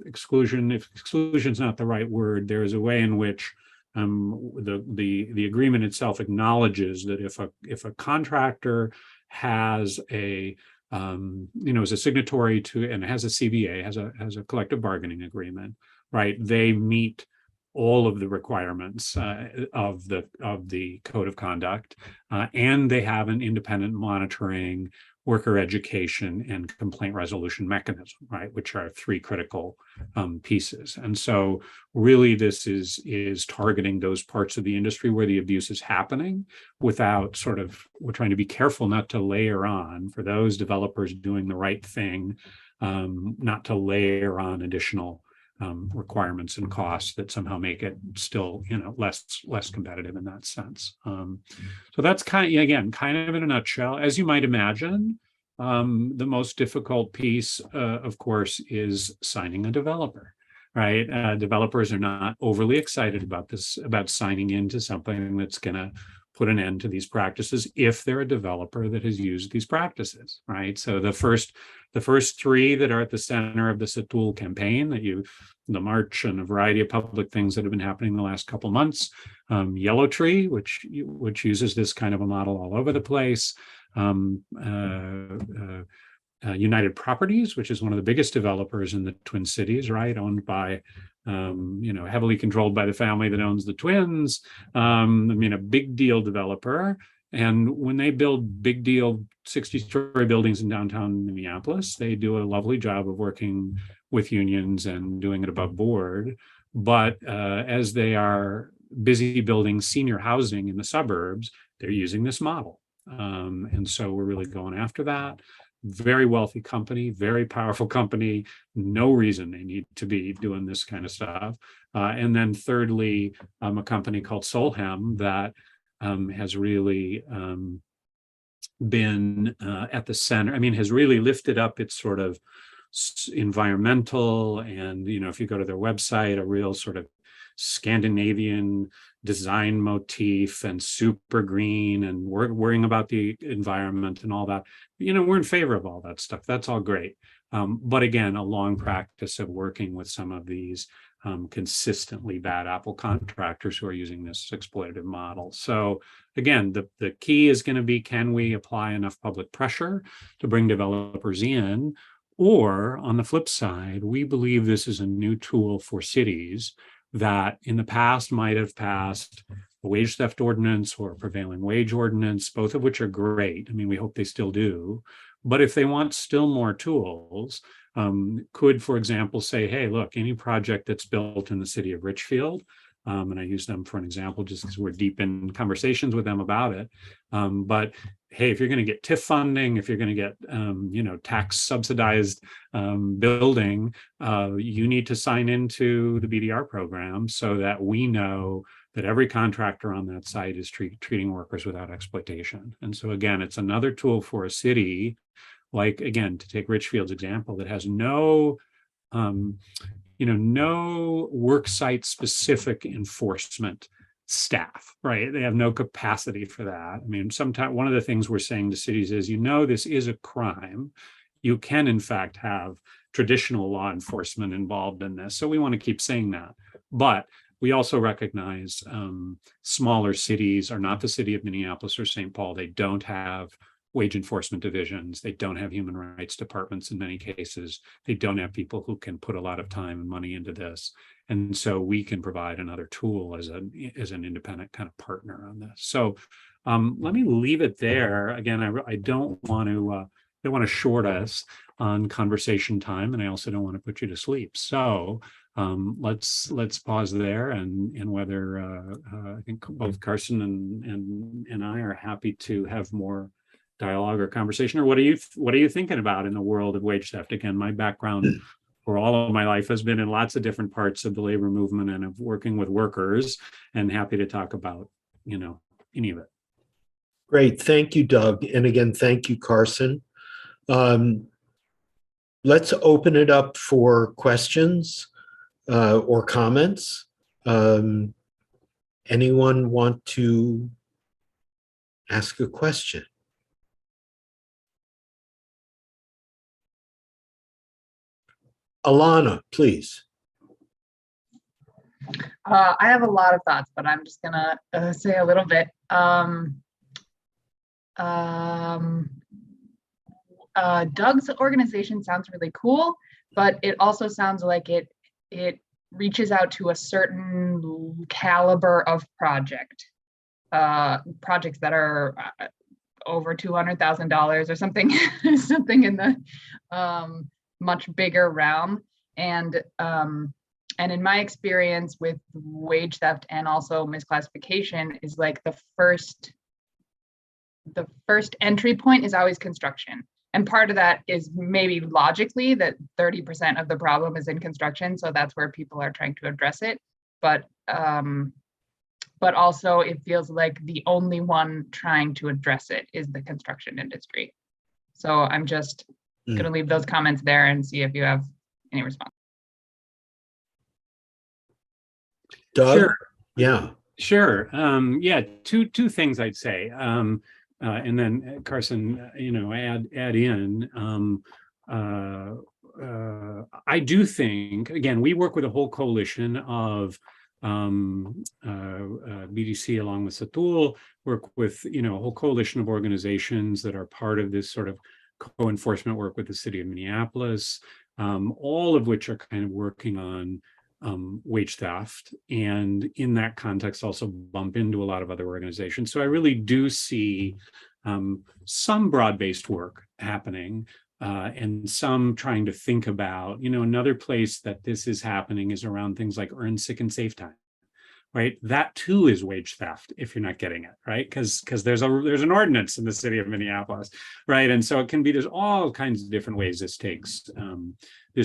exclusion, if exclusion is not the right word, there is a way in which the agreement itself acknowledges that if a contractor has is a signatory to and has a CBA, has a collective bargaining agreement, right? They meet all of the requirements of the code of conduct, and they have an independent monitoring, worker education, and complaint resolution mechanism, right, which are three critical pieces. And so really this is targeting those parts of the industry where the abuse is happening without we're trying to be careful not to layer on, for those developers doing the right thing, not to layer on additional requirements and costs that somehow make it still, less competitive in that sense. So that's kind of in a nutshell. As you might imagine, the most difficult piece, of course, is signing a developer, right? Developers are not overly excited about this, about signing into something that's going to put an end to these practices if they're a developer that has used these practices, right? So the first three that are at the center of the Satul campaign, the march and a variety of public things that have been happening the last couple months, Yellow Tree, which uses this kind of a model all over the place, United Properties, which is one of the biggest developers in the Twin Cities, right, owned by heavily controlled by the family that owns the Twins, a big deal developer. And when they build big deal 60-story buildings in downtown Minneapolis, they do a lovely job of working with unions and doing it above board. But as they are busy building senior housing in the suburbs, they're using this model. And so we're really going after that. Very wealthy company, very powerful company, no reason they need to be doing this kind of stuff. And then thirdly, a company called Solheim that has really been at the center, has really lifted up its sort of environmental and, if you go to their website, a real sort of Scandinavian design motif and super green and worrying about the environment and all that. We're in favor of all that stuff. That's all great. But again, a long practice of working with some of these consistently bad apple contractors who are using this exploitative model. So again, the key is going to be, can we apply enough public pressure to bring developers in? Or on the flip side, we believe this is a new tool for cities that in the past might have passed a wage theft ordinance or a prevailing wage ordinance, both of which are great. I mean, we hope they still do. But if they want still more tools, could, for example, say, hey, look, any project that's built in the city of Richfield, and I use them for an example just because we're deep in conversations with them about it. But hey, if you're going to get TIF funding, if you're going to get tax subsidized building, you need to sign into the BDR program so that we know that every contractor on that site is treating workers without exploitation. And so again, it's another tool for a city, like, again, to take Richfield's example, that has no no worksite specific enforcement staff, right? They have no capacity for that. I mean, sometimes one of the things we're saying to cities is, this is a crime. You can, in fact, have traditional law enforcement involved in this. So we want to keep saying that. But we also recognize smaller cities are not the city of Minneapolis or St. Paul. They don't have wage enforcement divisions. They don't have human rights departments in many cases. They don't have people who can put a lot of time and money into this. And so we can provide another tool as an independent kind of partner on this. So let me leave it there. Again, I don't want to short us on conversation time, and I also don't want to put you to sleep. So let's pause there, and whether I think both Carson and I are happy to have more dialogue or conversation, or what are you thinking about in the world of wage theft? Again, my background for all of my life has been in lots of different parts of the labor movement and of working with workers, and happy to talk about any of it. Great. Thank you, Doug. And again, thank you, Carson. Let's open it up for questions or comments. Anyone want to ask a question? Alana, please. I have a lot of thoughts, but I'm just gonna say a little bit. Doug's organization sounds really cool, but it also sounds like it reaches out to a certain caliber of projects that are over $200,000 or something, something in the much bigger realm. And in my experience with wage theft and also misclassification is like the first entry point is always construction. And part of that is maybe logically that 30% of the problem is in construction. So that's where people are trying to address it. But also it feels like the only one trying to address it is the construction industry. So I'm just going to leave those comments there and see if you have any response. Doug? Sure. Yeah. Sure. Two things I'd say. And then Carson, add in. I do think, again, we work with a whole coalition of BDC along with Satul, work with a whole coalition of organizations that are part of this sort of co-enforcement work with the city of Minneapolis, all of which are kind of working on wage theft, and in that context also bump into a lot of other organizations. So I really do see some broad-based work happening, and some trying to think about, another place that this is happening is around things like earned sick and safe time, right? That too is wage theft if you're not getting it, right? Because there's an ordinance in the city of Minneapolis, right? And so it can be, there's all kinds of different ways this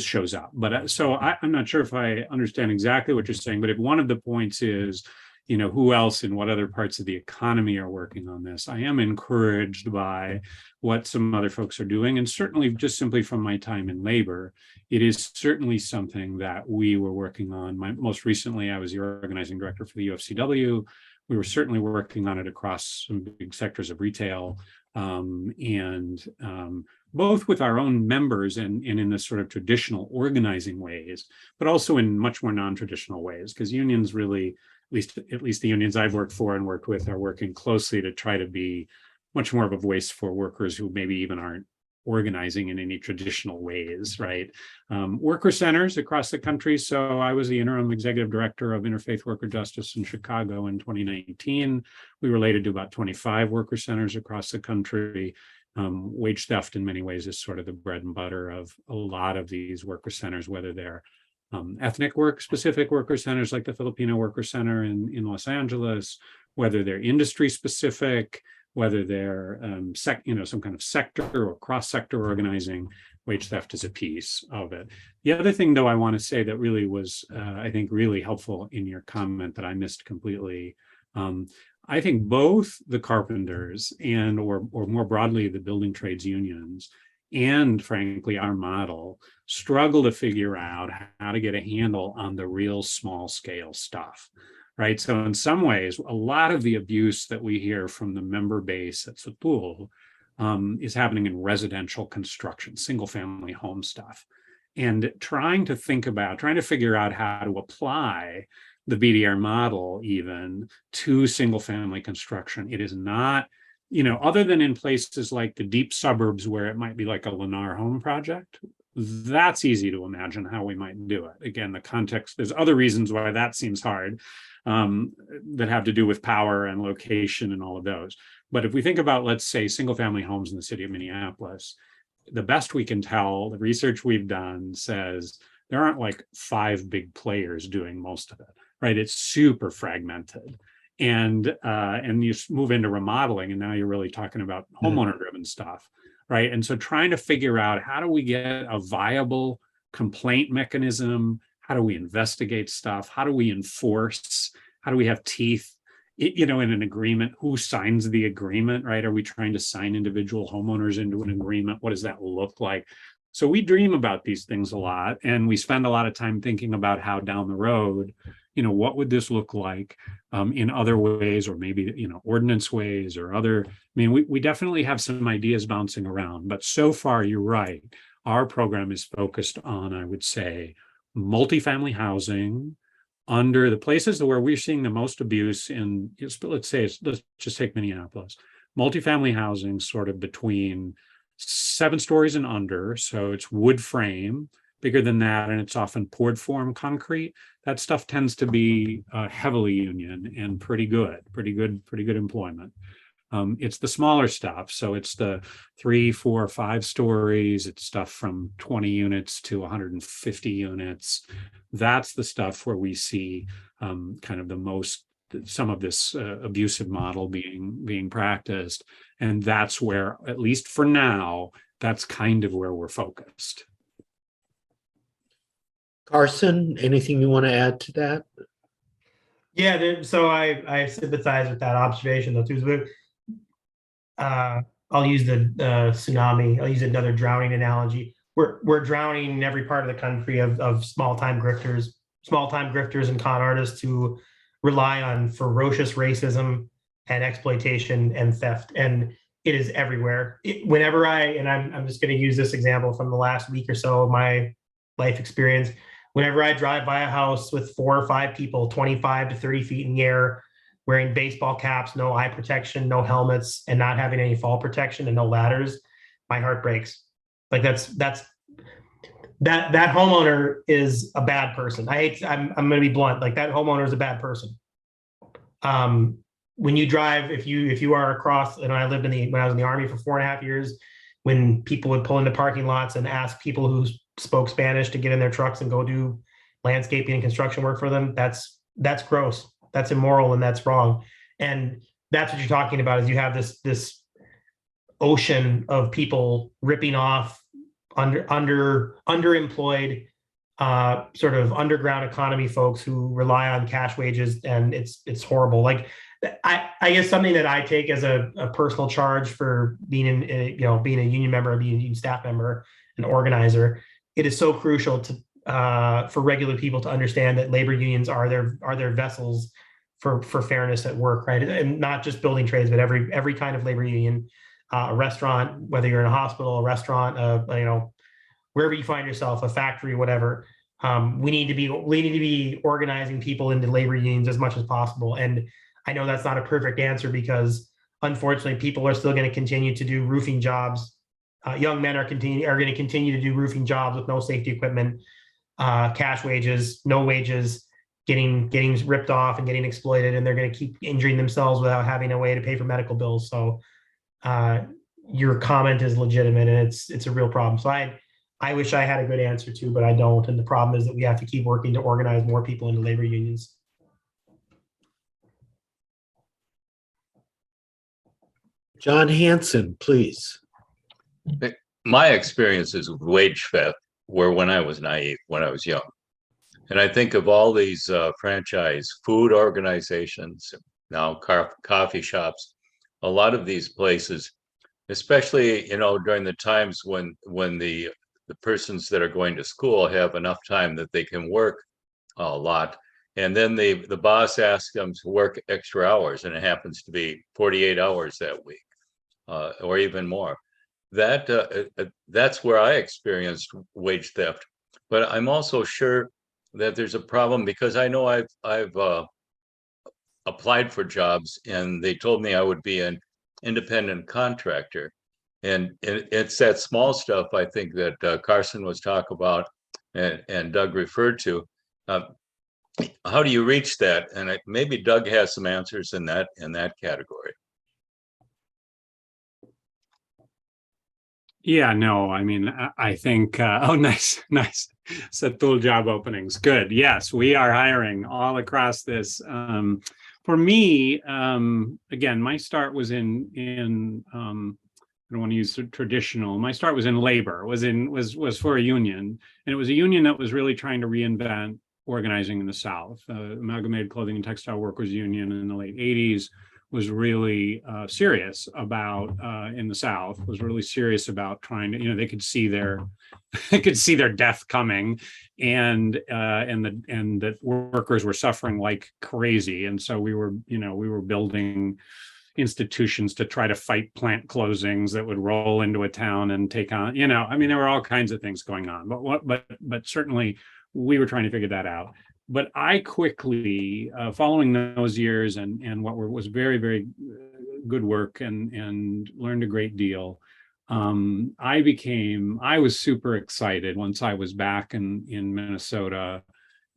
shows up. But so I'm not sure if I understand exactly what you're saying, but if one of the points is, who else in what other parts of the economy are working on this. I am encouraged by what some other folks are doing, and certainly just simply from my time in labor, it is certainly something that we were working on. Most recently, I was the organizing director for the UFCW. We were certainly working on it across some big sectors of retail, and both with our own members and in the sort of traditional organizing ways, but also in much more non-traditional ways, because unions really, at least the unions I've worked for and worked with, are working closely to try to be much more of a voice for workers who maybe even aren't organizing in any traditional ways, right? Worker centers across the country. So I was the interim executive director of Interfaith Worker Justice in Chicago in 2019. We related to about 25 worker centers across the country. Wage theft in many ways is sort of the bread and butter of a lot of these worker centers, whether they're ethnic specific worker centers like the Filipino Worker Center in Los Angeles, whether they're industry specific, whether they're some kind of sector or cross-sector organizing. Wage theft is a piece of it. The other thing, though, I want to say that really was, I think, really helpful in your comment that I missed completely. I think both the carpenters and, or more broadly, the building trades unions, and frankly, our model struggle to figure out how to get a handle on the real small scale stuff, right? So in some ways, a lot of the abuse that we hear from the member base at Satul is happening in residential construction, single family home stuff. And trying to figure out how to apply the BDR model even to single family construction. It is not, other than in places like the deep suburbs where it might be like a Lennar home project, that's easy to imagine how we might do it. Again, the context, there's other reasons why that seems hard that have to do with power and location and all of those. But if we think about, let's say, single family homes in the city of Minneapolis, the best we can tell, the research we've done says there aren't like 5 big players doing most of it, right? It's super fragmented. And you move into remodeling, and now you're really talking about homeowner-driven stuff, right? And so trying to figure out, how do we get a viable complaint mechanism? How do we investigate stuff? How do we enforce? How do we have teeth, in an agreement? Who signs the agreement, right? Are we trying to sign individual homeowners into an agreement? What does that look like? So we dream about these things a lot, and we spend a lot of time thinking about how down the road, what would this look like in other ways, or maybe, ordinance ways or other. We definitely have some ideas bouncing around, but so far, you're right. Our program is focused on, I would say, multifamily housing under the places where we're seeing the most abuse in, let's just take Minneapolis. Multifamily housing sort of between 7 stories and under, so it's wood frame. Bigger than that, and it's often poured form concrete. That stuff tends to be heavily union and pretty good employment. It's the smaller stuff, so it's the 3, 4, 5 stories. It's stuff from 20 units to 150 units. That's the stuff where we see kind of some of this abusive model being practiced, and that's where, at least for now, that's kind of where we're focused. Carson, anything you want to add to that? Yeah, so I sympathize with that observation though too. I'll use the tsunami. I'll use another drowning analogy. We're drowning in every part of the country of small-time grifters and con artists who rely on ferocious racism and exploitation and theft, and it is everywhere. Whenever I'm just going to use this example from the last week or so of my life experience. Whenever I drive by a house with 4 or 5 people, 25 to 30 feet in the air, wearing baseball caps, no eye protection, no helmets, and not having any fall protection and no ladders, my heart breaks. Like that homeowner is a bad person. I'm going to be blunt. Like that homeowner is a bad person. When you drive, if you are across, and I lived when I was in the Army for 4.5 years, when people would pull into parking lots and ask people who spoke Spanish to get in their trucks and go do landscaping and construction work for them, that's gross. That's immoral, and that's wrong. And that's what you're talking about, is you have this ocean of people ripping off underemployed, sort of underground economy folks who rely on cash wages, and it's horrible. Like I guess something that I take as a personal charge for being being a union member, being a union staff member, an organizer. It is so crucial to for regular people to understand that labor unions are their vessels for fairness at work, right? And not just building trades, but every kind of labor union, a restaurant, whether you're in a hospital, a restaurant, wherever you find yourself, a factory, whatever. We need to be organizing people into labor unions as much as possible. And I know that's not a perfect answer because unfortunately people are still going to continue to do roofing jobs. Young men are going to continue to do roofing jobs with no safety equipment, cash wages, no wages, getting ripped off and getting exploited, and they're going to keep injuring themselves without having a way to pay for medical bills. So your comment is legitimate, and it's a real problem. So I wish I had a good answer too, but I don't. And the problem is that we have to keep working to organize more people into labor unions. John Hanson, please. My experiences with wage theft were when I was naive, when I was young. And I think of all these franchise food organizations, now coffee shops, a lot of these places, especially, during the times when the persons that are going to school have enough time that they can work a lot. And then the boss asks them to work extra hours, and it happens to be 48 hours that week, or even more. That's where I experienced wage theft. But I'm also sure that there's a problem because I know I've applied for jobs and they told me I would be an independent contractor. And it's that small stuff, I think, that Carson was talking about and Doug referred to. How do you reach that? And maybe Doug has some answers in that category. Yeah, no, I mean, I think, oh, nice. Satul job openings. Good. Yes, we are hiring all across this. For me, again, my start was in I don't want to use traditional. My start was in labor, was for a union. And it was a union that was really trying to reinvent organizing in the South. Amalgamated Clothing and Textile Workers Union in the late 80s was really serious about in the South, was really serious about trying to, they could see their death coming, and that workers were suffering like crazy. And so we were building institutions to try to fight plant closings that would roll into a town and take on, there were all kinds of things going on, but certainly we were trying to figure that out. But I quickly, following those years and what was very, very good work and learned a great deal, I was super excited once I was back in Minnesota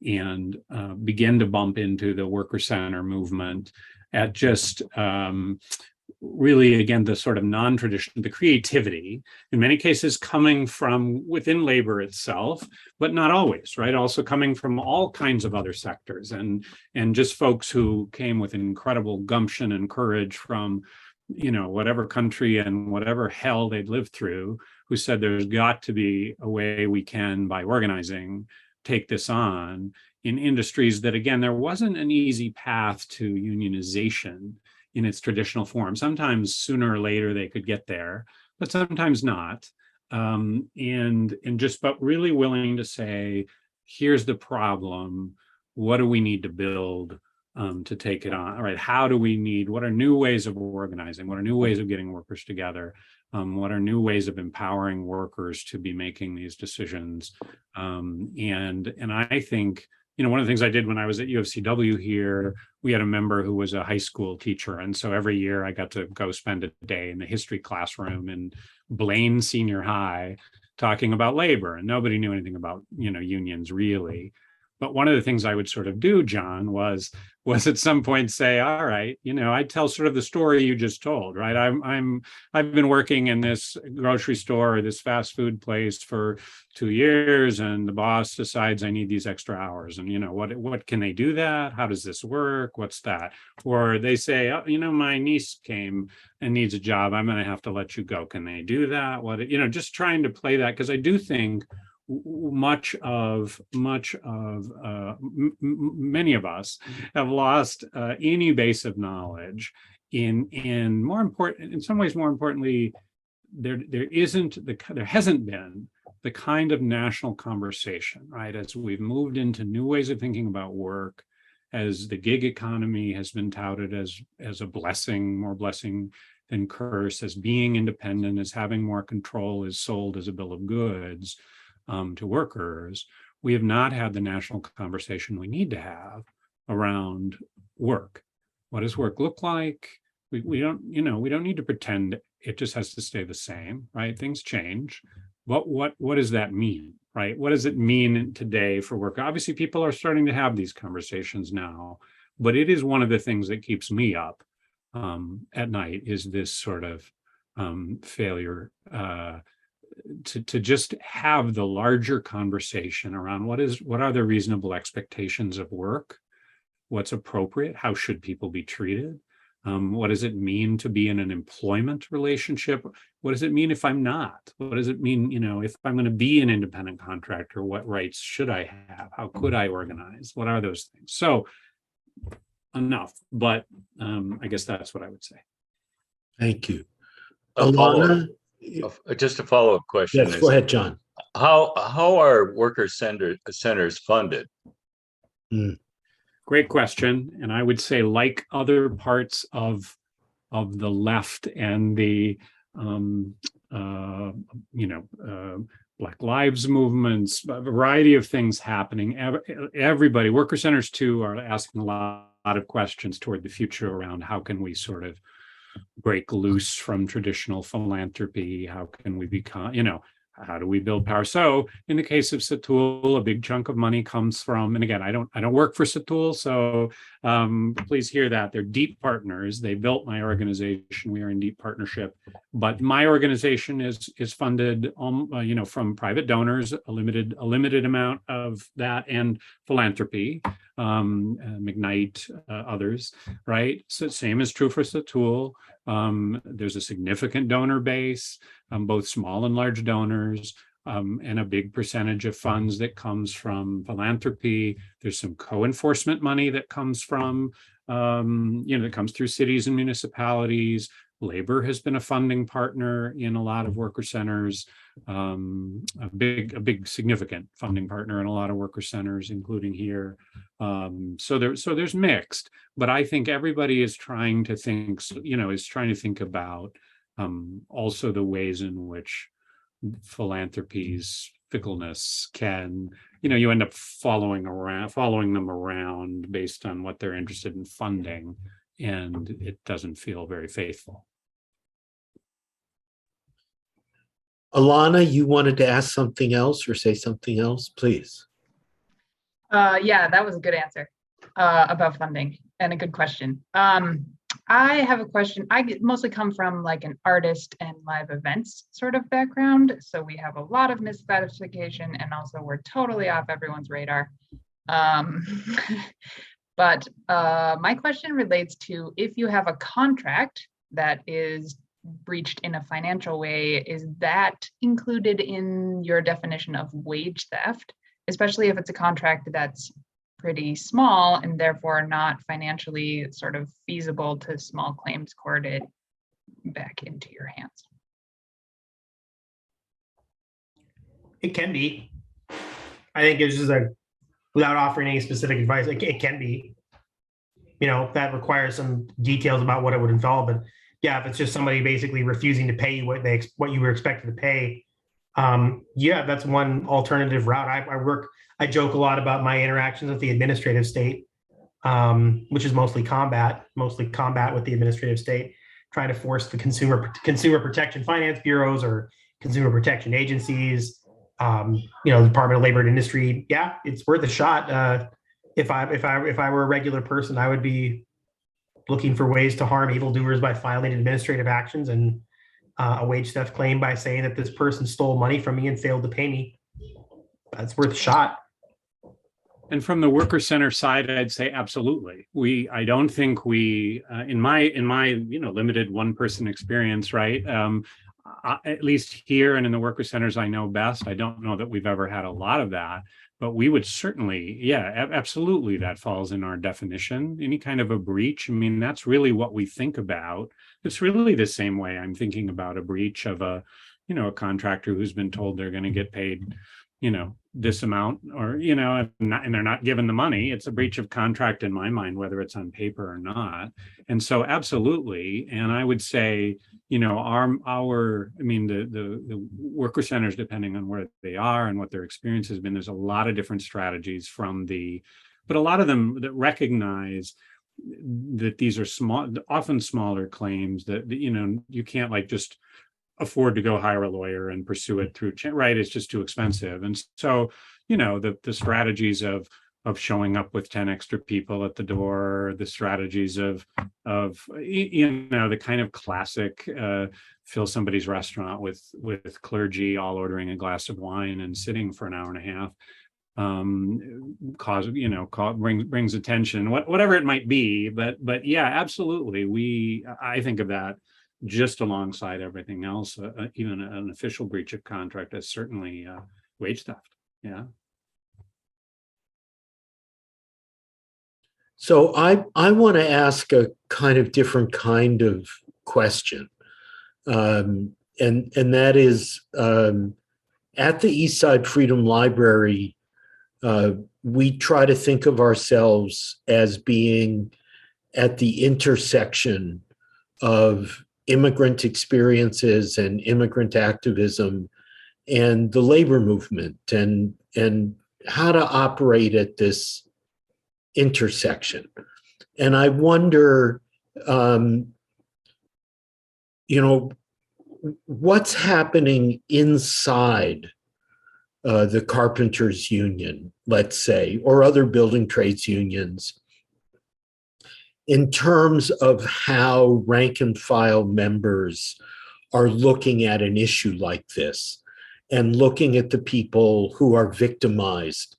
and began to bump into the worker center movement at just really, again, the sort of non-traditional, the creativity, in many cases coming from within labor itself, but not always, right? Also coming from all kinds of other sectors and just folks who came with incredible gumption and courage from, whatever country and whatever hell they'd lived through, who said there's got to be a way we can, by organizing, take this on in industries that, again, there wasn't an easy path to unionization in its traditional form. Sometimes sooner or later they could get there, but sometimes not. But really willing to say, here's the problem. What do we need to build to take it on? All right, what are new ways of organizing? What are new ways of getting workers together? What are new ways of empowering workers to be making these decisions? And I think, one of the things I did when I was at UFCW here, we had a member who was a high school teacher. And so every year I got to go spend a day in the history classroom in Blaine Senior High talking about labor. And nobody knew anything about, unions really. But one of the things I would sort of do, John, was at some point say, all right, I'd tell sort of the story you just told, right? I've been working in this grocery store or this fast food place for 2 years, and the boss decides I need these extra hours. And what can they do that? How does this work? What's that? Or they say, oh, my niece came and needs a job. I'm going to have to let you go. Can they do that? Just trying to play that, because I do think many of us have lost any base of knowledge in more important, in some ways more importantly, there hasn't been the kind of national conversation, right? As we've moved into new ways of thinking about work, as the gig economy has been touted as a blessing, more blessing than curse, as being independent, as having more control, is sold as a bill of goods to workers. We have not had the national conversation we need to have around work. What does work look like? We don't need to pretend it just has to stay the same, right? Things change. What does that mean, right? What does it mean today for work? Obviously, people are starting to have these conversations now, but it is one of the things that keeps me up at night, is this sort of failure to just have the larger conversation around what are the reasonable expectations of work, what's appropriate, how should people be treated. What does it mean to be in an employment relationship? What does it mean if I'm not? What does it mean, if I'm going to be an independent contractor, what rights should I have? How could I organize? What are those things? So enough, but I guess that's what I would say. Thank you. A Alana? Just a follow-up question. Yes, go ahead, John. How are worker centers funded? Great question. And I would say, like other parts of the left and the Black Lives movements, a variety of things happening. Everybody, worker centers too, are asking a lot of questions toward the future around how can we sort of break loose from traditional philanthropy? How can we become, how do we build power? So in the case of Satul, a big chunk of money comes from, and again, I don't work for Satul, so please hear that. They're deep partners. They built my organization. We are in deep partnership. But my organization is funded from private donors, a limited amount of that, and philanthropy, McKnight, others, right? So same is true for Satul. There's a significant donor base, both small and large donors, and a big percentage of funds that comes from philanthropy. There's some co-enforcement money that comes from, that comes through cities and municipalities. Labor has been a funding partner in a lot of worker centers, a big significant funding partner in a lot of worker centers, including here. So there's mixed, but I think everybody is trying to think about also the ways in which philanthropy's fickleness can, you end up following them around based on what they're interested in funding, and it doesn't feel very faithful. Alana, you wanted to ask something else or say something else, please? Yeah, that was a good answer about funding, and a good question. I have a question. I mostly come from like an artist and live events sort of background. So we have a lot of misclassification, and also we're totally off everyone's radar. But my question relates to, if you have a contract that is breached in a financial way, is that included in your definition of wage theft, especially if it's a contract that's pretty small and therefore not financially sort of feasible to small claims court it back into your hands? It can be. I think it's just without offering any specific advice, it can be. That requires some details about what it would involve. But yeah, if it's just somebody basically refusing to pay you what you were expected to pay, yeah, that's one alternative route. I joke a lot about my interactions with the administrative state, which is mostly combat with the administrative state, trying to force the consumer protection finance bureaus or consumer protection agencies, Department of Labor and Industry. Yeah, it's worth a shot. If I were a regular person, I would be looking for ways to harm evildoers by filing administrative actions and a wage theft claim by saying that this person stole money from me and failed to pay me. That's worth a shot. And from the worker center side, I'd say absolutely. I don't think we, in my limited one-person experience, right? at least here and in the worker centers I know best, I don't know that we've ever had a lot of that, but we would certainly, yeah, absolutely, that falls in our definition. Any kind of a breach, I mean, that's really what we think about. It's really the same way I'm thinking about a breach of a, a contractor who's been told they're going to get paid, this amount, or, and they're not given the money. It's a breach of contract in my mind, whether it's on paper or not. And so absolutely. And I would say, the worker centers, depending on where they are and what their experience has been, there's a lot of different strategies but a lot of them that recognize that these are often smaller claims that, you can't like just afford to go hire a lawyer and pursue it through, right? It's just too expensive. And so, the strategies of showing up with 10 extra people at the door, the strategies of the kind of classic fill somebody's restaurant with clergy all ordering a glass of wine and sitting for an hour and a half, brings attention, whatever it might be. But yeah, absolutely. I think of that just alongside everything else, even an official breach of contract is certainly wage theft. Yeah. So I want to ask a kind of different kind of question. And that is, at the Eastside Freedom Library, we try to think of ourselves as being at the intersection of immigrant experiences and immigrant activism and the labor movement, and how to operate at this intersection. And I wonder, what's happening inside the carpenters union, let's say, or other building trades unions, in terms of how rank and file members are looking at an issue like this and looking at the people who are victimized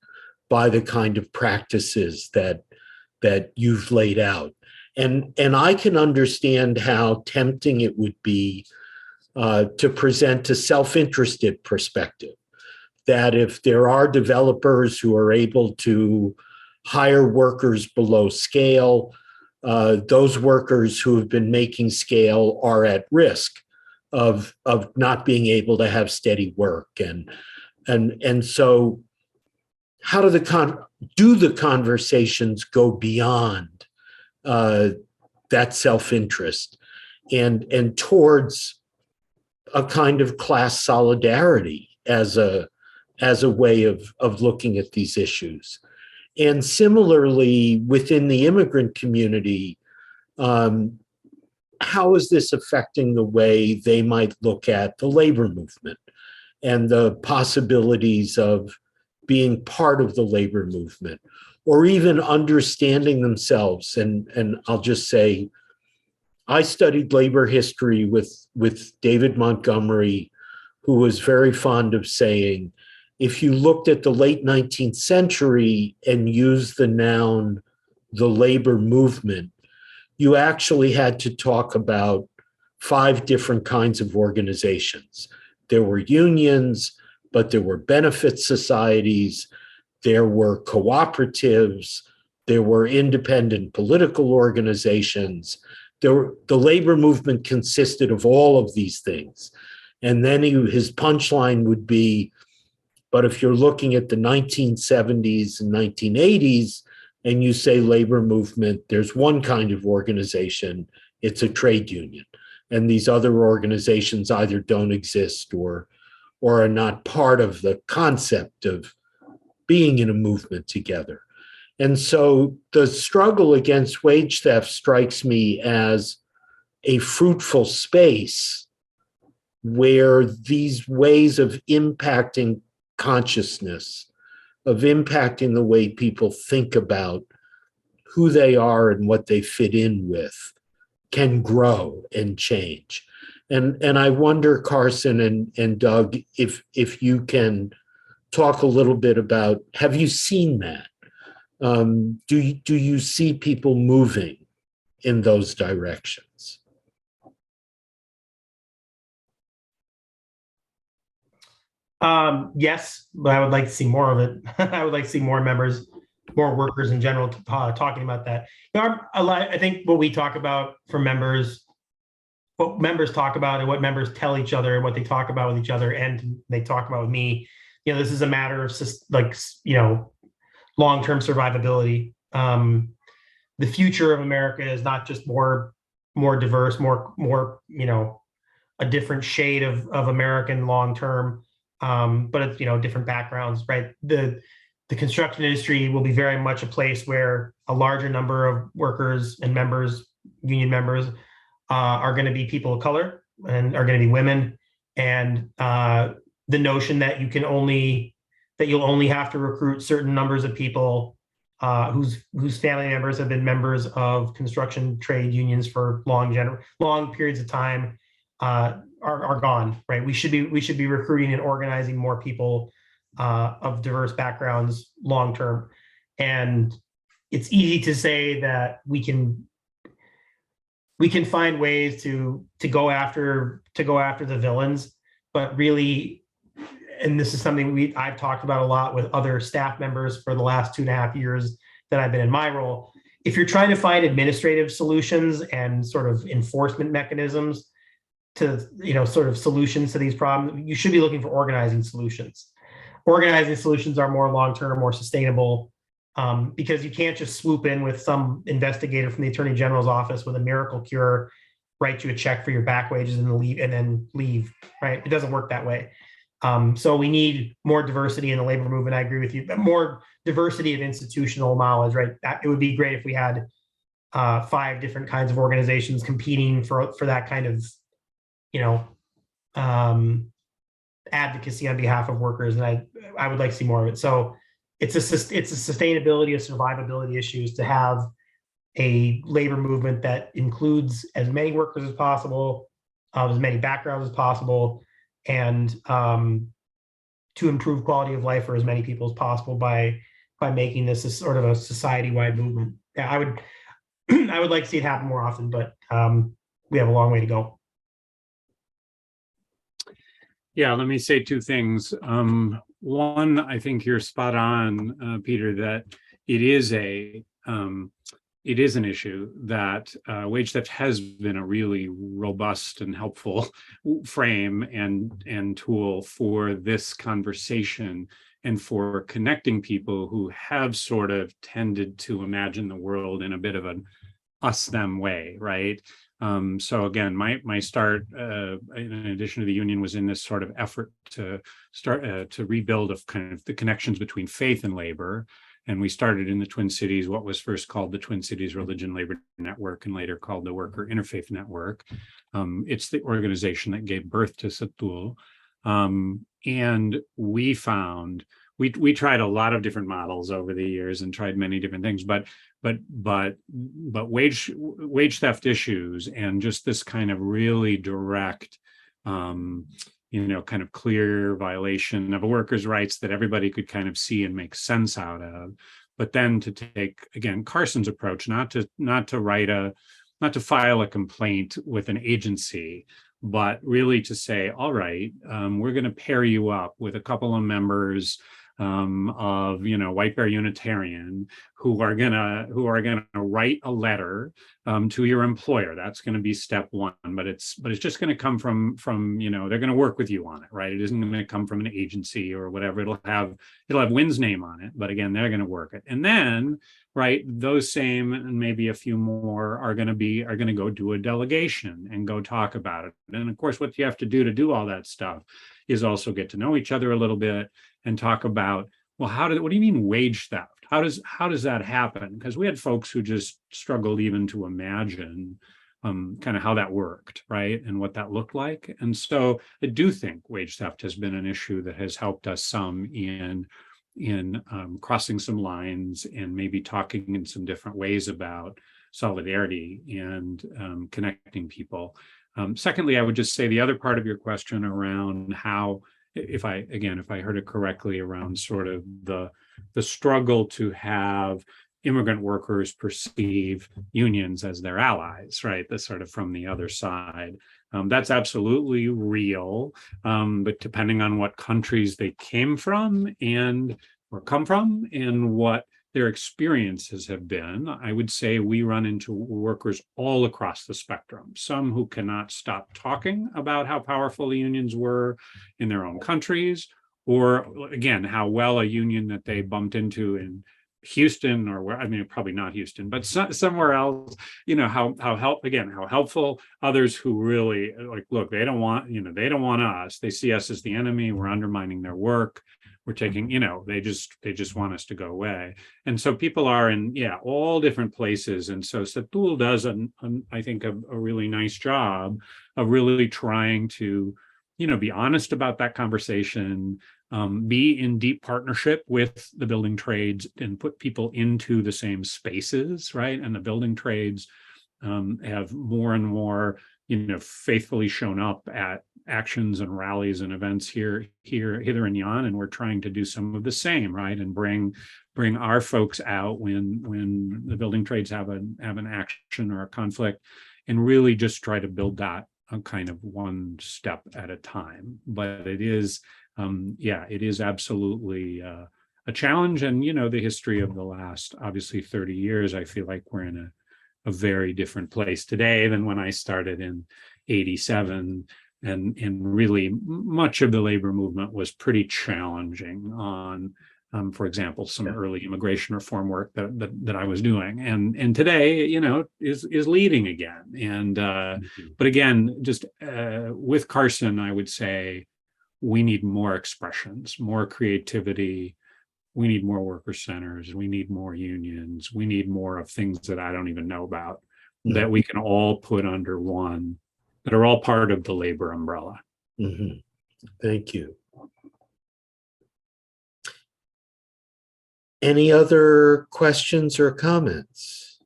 by the kind of practices that you've laid out. And I can understand how tempting it would be to present a self-interested perspective, that if there are developers who are able to hire workers below scale, those workers who have been making scale are at risk of not being able to have steady work. And so how do the conversations go beyond that self-interest and towards a kind of class solidarity as a way of looking at these issues? And similarly, within the immigrant community, how is this affecting the way they might look at the labor movement and the possibilities of being part of the labor movement, or even understanding themselves? And I'll just say, I studied labor history with David Montgomery, who was very fond of saying, if you looked at the late 19th century and used the noun the labor movement, you actually had to talk about 5 different kinds of organizations. There were unions, but there were benefit societies, there were cooperatives, there were independent political organizations. The labor movement consisted of all of these things. And then his punchline would be, but if you're looking at the 1970s and 1980s and you say labor movement, there's one kind of organization, it's a trade union. And these other organizations either don't exist or are not part of the concept of being in a movement together. And so the struggle against wage theft strikes me as a fruitful space where these ways of impacting consciousness, of impacting the way people think about who they are and what they fit in with, can grow and change. And I wonder, Carson and Doug, if you can talk a little bit about, have you seen that? Do you see people moving in those directions? Yes, but I would like to see more of it. I would like to see more members, more workers in general talking about that. I think what we talk about for members, what members talk about and what members tell each other, what they talk about with each other, and they talk about with me. This is a matter of long-term survivability. The future of America is not just more diverse, more a different shade of American long-term, but it's different backgrounds, right? The construction industry will be very much a place where a larger number of workers and members, union members, are going to be people of color and are going to be women, and the notion that you'll only have to recruit certain numbers of people whose family members have been members of construction trade unions for long periods of time are gone, right? We should be recruiting and organizing more people of diverse backgrounds long term, and it's easy to say that we can find ways to go after the villains, but really, and this is something I've talked about a lot with other staff members for the last 2.5 years that I've been in my role. If you're trying to find administrative solutions and sort of enforcement mechanisms to, sort of solutions to these problems, you should be looking for organizing solutions. Organizing solutions are more long-term, more sustainable, because you can't just swoop in with some investigator from the Attorney General's office with a miracle cure, write you a check for your back wages and then leave, right? It doesn't work that way. So we need more diversity in the labor movement. I agree with you, but more diversity of institutional knowledge, right? It would be great if we had 5 different kinds of organizations competing for that kind of, advocacy on behalf of workers, and I would like to see more of it. So it's a sustainability of survivability issues to have a labor movement that includes as many workers as possible, as many backgrounds as possible, and to improve quality of life for as many people as possible by making this a sort of a society-wide movement. Yeah, I would like to see it happen more often, but we have a long way to go. Yeah, let me say 2 things. One, I think you're spot on, Peter, that it is an issue that wage theft has been a really robust and helpful frame and tool for this conversation and for connecting people who have sort of tended to imagine the world in a bit of an us-them way, right? So again, my start, in addition to the union, was in this sort of effort to start to rebuild of kind of the connections between faith and labor. And we started in the Twin Cities, what was first called the Twin Cities Religion Labor Network and later called the Worker Interfaith Network. It's the organization that gave birth to Satul. And we found, we tried a lot of different models over the years and tried many different things, but wage theft issues and just this kind of really direct, kind of clear violation of a worker's rights that everybody could kind of see and make sense out of. But then to take, again, Carson's approach, not to file a complaint with an agency, but really to say, all right, we're going to pair you up with a couple of members of White Bear Unitarian who are gonna write a letter to your employer. That's going to be step one, but it's just going to come from they're going to work with you on it, right? It isn't going to come from an agency or whatever. It'll have Wynn's name on it, but again, they're going to work it. And then, right, those same and maybe a few more are going to go do a delegation and go talk about it. And of course, what you have to do all that stuff is also get to know each other a little bit and talk about, well, what do you mean wage theft? How does that happen? Because we had folks who just struggled even to imagine kind of how that worked, right? And what that looked like. And so I do think wage theft has been an issue that has helped us some in crossing some lines and maybe talking in some different ways about solidarity and connecting people. Secondly, I would just say the other part of your question around how, if I heard it correctly, around sort of the struggle to have immigrant workers perceive unions as their allies, right? That's sort of from the other side. That's absolutely real. But depending on what countries they came from or come from and what their experiences have been, I would say we run into workers all across the spectrum. Some who cannot stop talking about how powerful the unions were in their own countries, or again, how well a union that they bumped into in Houston or where, I mean, probably not Houston, but somewhere else, how helpful. Others who really like, look, they don't want us. They see us as the enemy. We're undermining their work. We're taking, they just want us to go away. And so people are in, all different places. And so Satul does, I think, a really nice job of really trying to, be honest about that conversation, be in deep partnership with the building trades and put people into the same spaces, right? And the building trades have more and more, faithfully shown up at actions and rallies and events hither and yon, and we're trying to do some of the same, right? And bring our folks out when the building trades have an action or a conflict, and really just try to build that kind of one step at a time. But it is, it is absolutely a challenge. And the history of the last, obviously, 30 years, I feel like we're in a very different place today than when I started in 87. And really much of the labor movement was pretty challenging on, for example, some early immigration reform work that I was doing. And today, is leading again. And but again, just with Carson, I would say we need more expressions, more creativity. We need more worker centers. We need more unions. We need more of things that I don't even know about that we can all put under one, that are all part of the labor umbrella. Mm-hmm. Thank you. Any other questions or comments?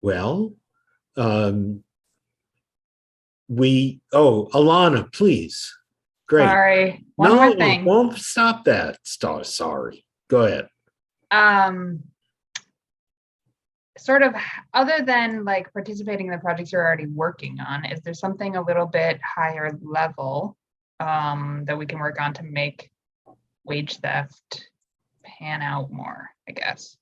Well, Alana, please. Great. Sorry, one more thing. Won't stop that. Sorry. Go ahead. Sort of, other than like participating in the projects you're already working on, is there something a little bit higher level that we can work on to make wage theft pan out more, I guess?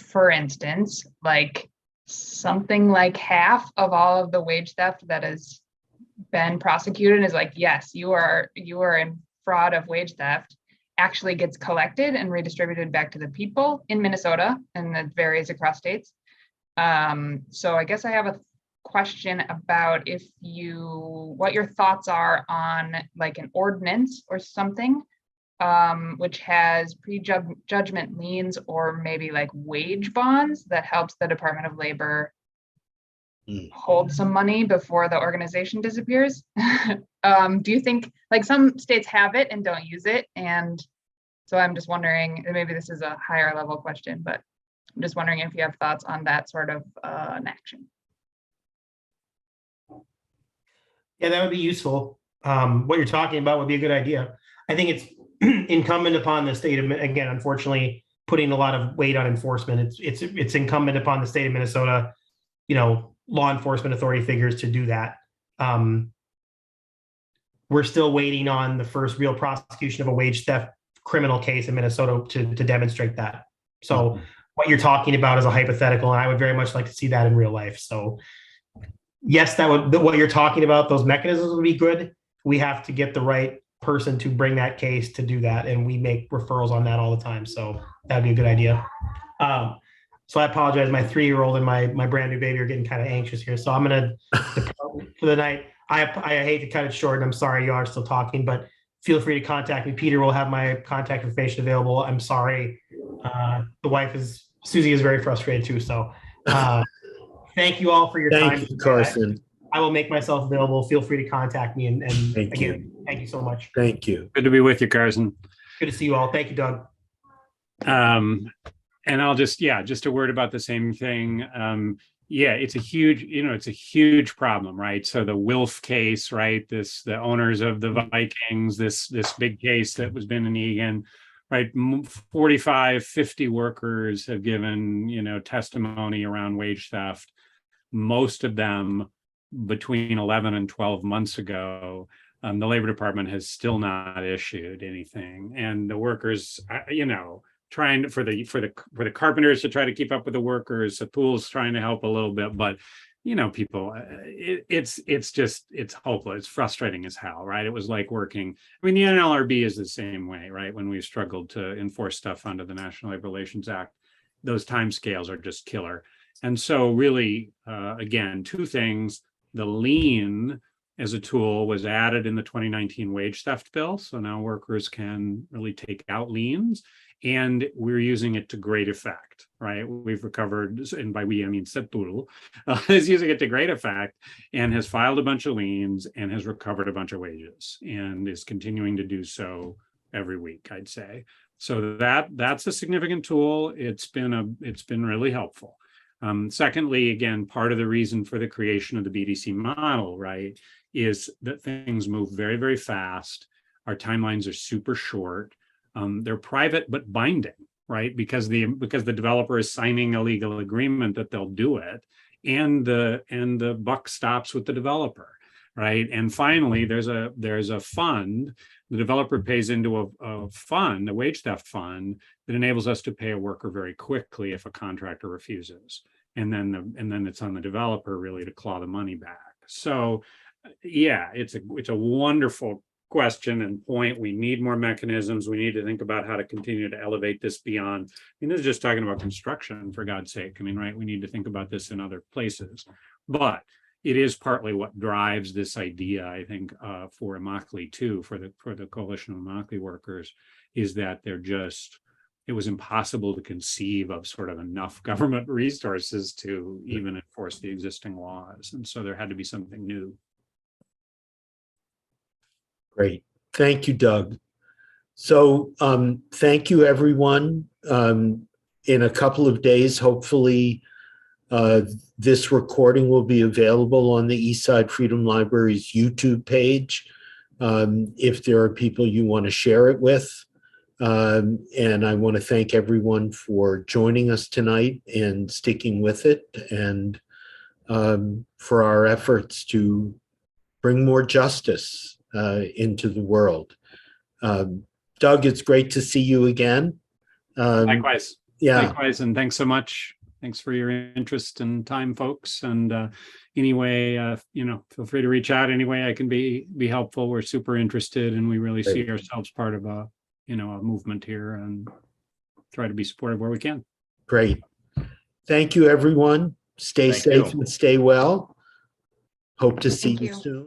For instance, like something like half of all of the wage theft that has been prosecuted is like, yes, you are in fraud of wage theft, actually gets collected and redistributed back to the people in Minnesota, and that varies across states. So I guess I have a question about what your thoughts are on like an ordinance or something which has prejudgment liens or maybe like wage bonds that helps the Department of Labor hold some money before the organization disappears. Do you think, like, some states have it and don't use it? And so I'm just wondering, and maybe this is a higher level question, but I'm just wondering if you have thoughts on that sort of an action. Yeah, that would be useful. What you're talking about would be a good idea. I think it's incumbent upon the state of, again, unfortunately, putting a lot of weight on enforcement. It's incumbent upon the state of Minnesota, law enforcement authority figures to do that. We're still waiting on the first real prosecution of a wage theft criminal case in Minnesota to demonstrate that. So what you're talking about is a hypothetical, and I would very much like to see that in real life. So yes, what you're talking about, those mechanisms would be good. We have to get the right person to bring that case to do that, and we make referrals on that all the time. So that'd be a good idea. So I apologize. My 3-year-old and my brand new baby are getting kind of anxious here. So I'm going to depart for the night. I hate to cut it short, and I'm sorry you are still talking, but feel free to contact me. Peter will have my contact information available. I'm sorry. The wife Susie is very frustrated too. So thank you all for your time. Thank you, Carson. I will make myself available. Feel free to contact me. And thank again, you. Thank you so much. Thank you. Good to be with you, Carson. Good to see you all. Thank you, Doug. And I'll just a word about the same thing. It's a huge problem, right? So the Wilf case, right? The owners of the Vikings, this big case that was been in Egan, right? 45, 50 workers have given, testimony around wage theft. Most of them between 11 and 12 months ago. The Labor Department has still not issued anything, and the workers, trying for the carpenters to try to keep up with the workers. The pool's trying to help a little bit, but people, it's hopeless. It's frustrating as hell, right? It was like working. I mean, the NLRB is the same way, right? When we struggled to enforce stuff under the National Labor Relations Act, those timescales are just killer. And so, really, again, two things: the lien as a tool was added in the 2019 wage theft bill. So now workers can really take out liens, and we're using it to great effect, right? We've recovered, and by we, I mean Setul, is using it to great effect and has filed a bunch of liens and has recovered a bunch of wages and is continuing to do so every week, I'd say. So that's a significant tool. It's been really helpful. Secondly, again, part of the reason for the creation of the BDC model, right, is that things move very, very fast. Our timelines are super short. They're private but binding, right? Because the developer is signing a legal agreement that they'll do it, and the buck stops with the developer, right? And finally, there's a fund. The developer pays into a fund, a wage theft fund, that enables us to pay a worker very quickly if a contractor refuses, and then it's on the developer really to claw the money back. So, yeah, it's a wonderful question and point. We need more mechanisms. We need to think about how to continue to elevate this beyond. I mean, this is just talking about construction, for God's sake. I mean, right? We need to think about this in other places, but it is partly what drives this idea, I think, for Immokalee too, for the Coalition of Immokalee Workers, is that it was impossible to conceive of sort of enough government resources to even enforce the existing laws, and so there had to be something new. Great. Thank you, Doug. So thank you, everyone. In a couple of days, hopefully, this recording will be available on the Eastside Freedom Library's YouTube page, if there are people you want to share it with. And I want to thank everyone for joining us tonight and sticking with it, and for our efforts to bring more justice into the world. Doug, it's great to see you again. Likewise. Yeah. Likewise, and thanks so much. Thanks for your interest and time, folks. And anyway, feel free to reach out any way I can be helpful. We're super interested, and we really see ourselves part of a movement here, and try to be supportive where we can. Great. Thank you, everyone. Stay safe and stay well. Hope to see you soon.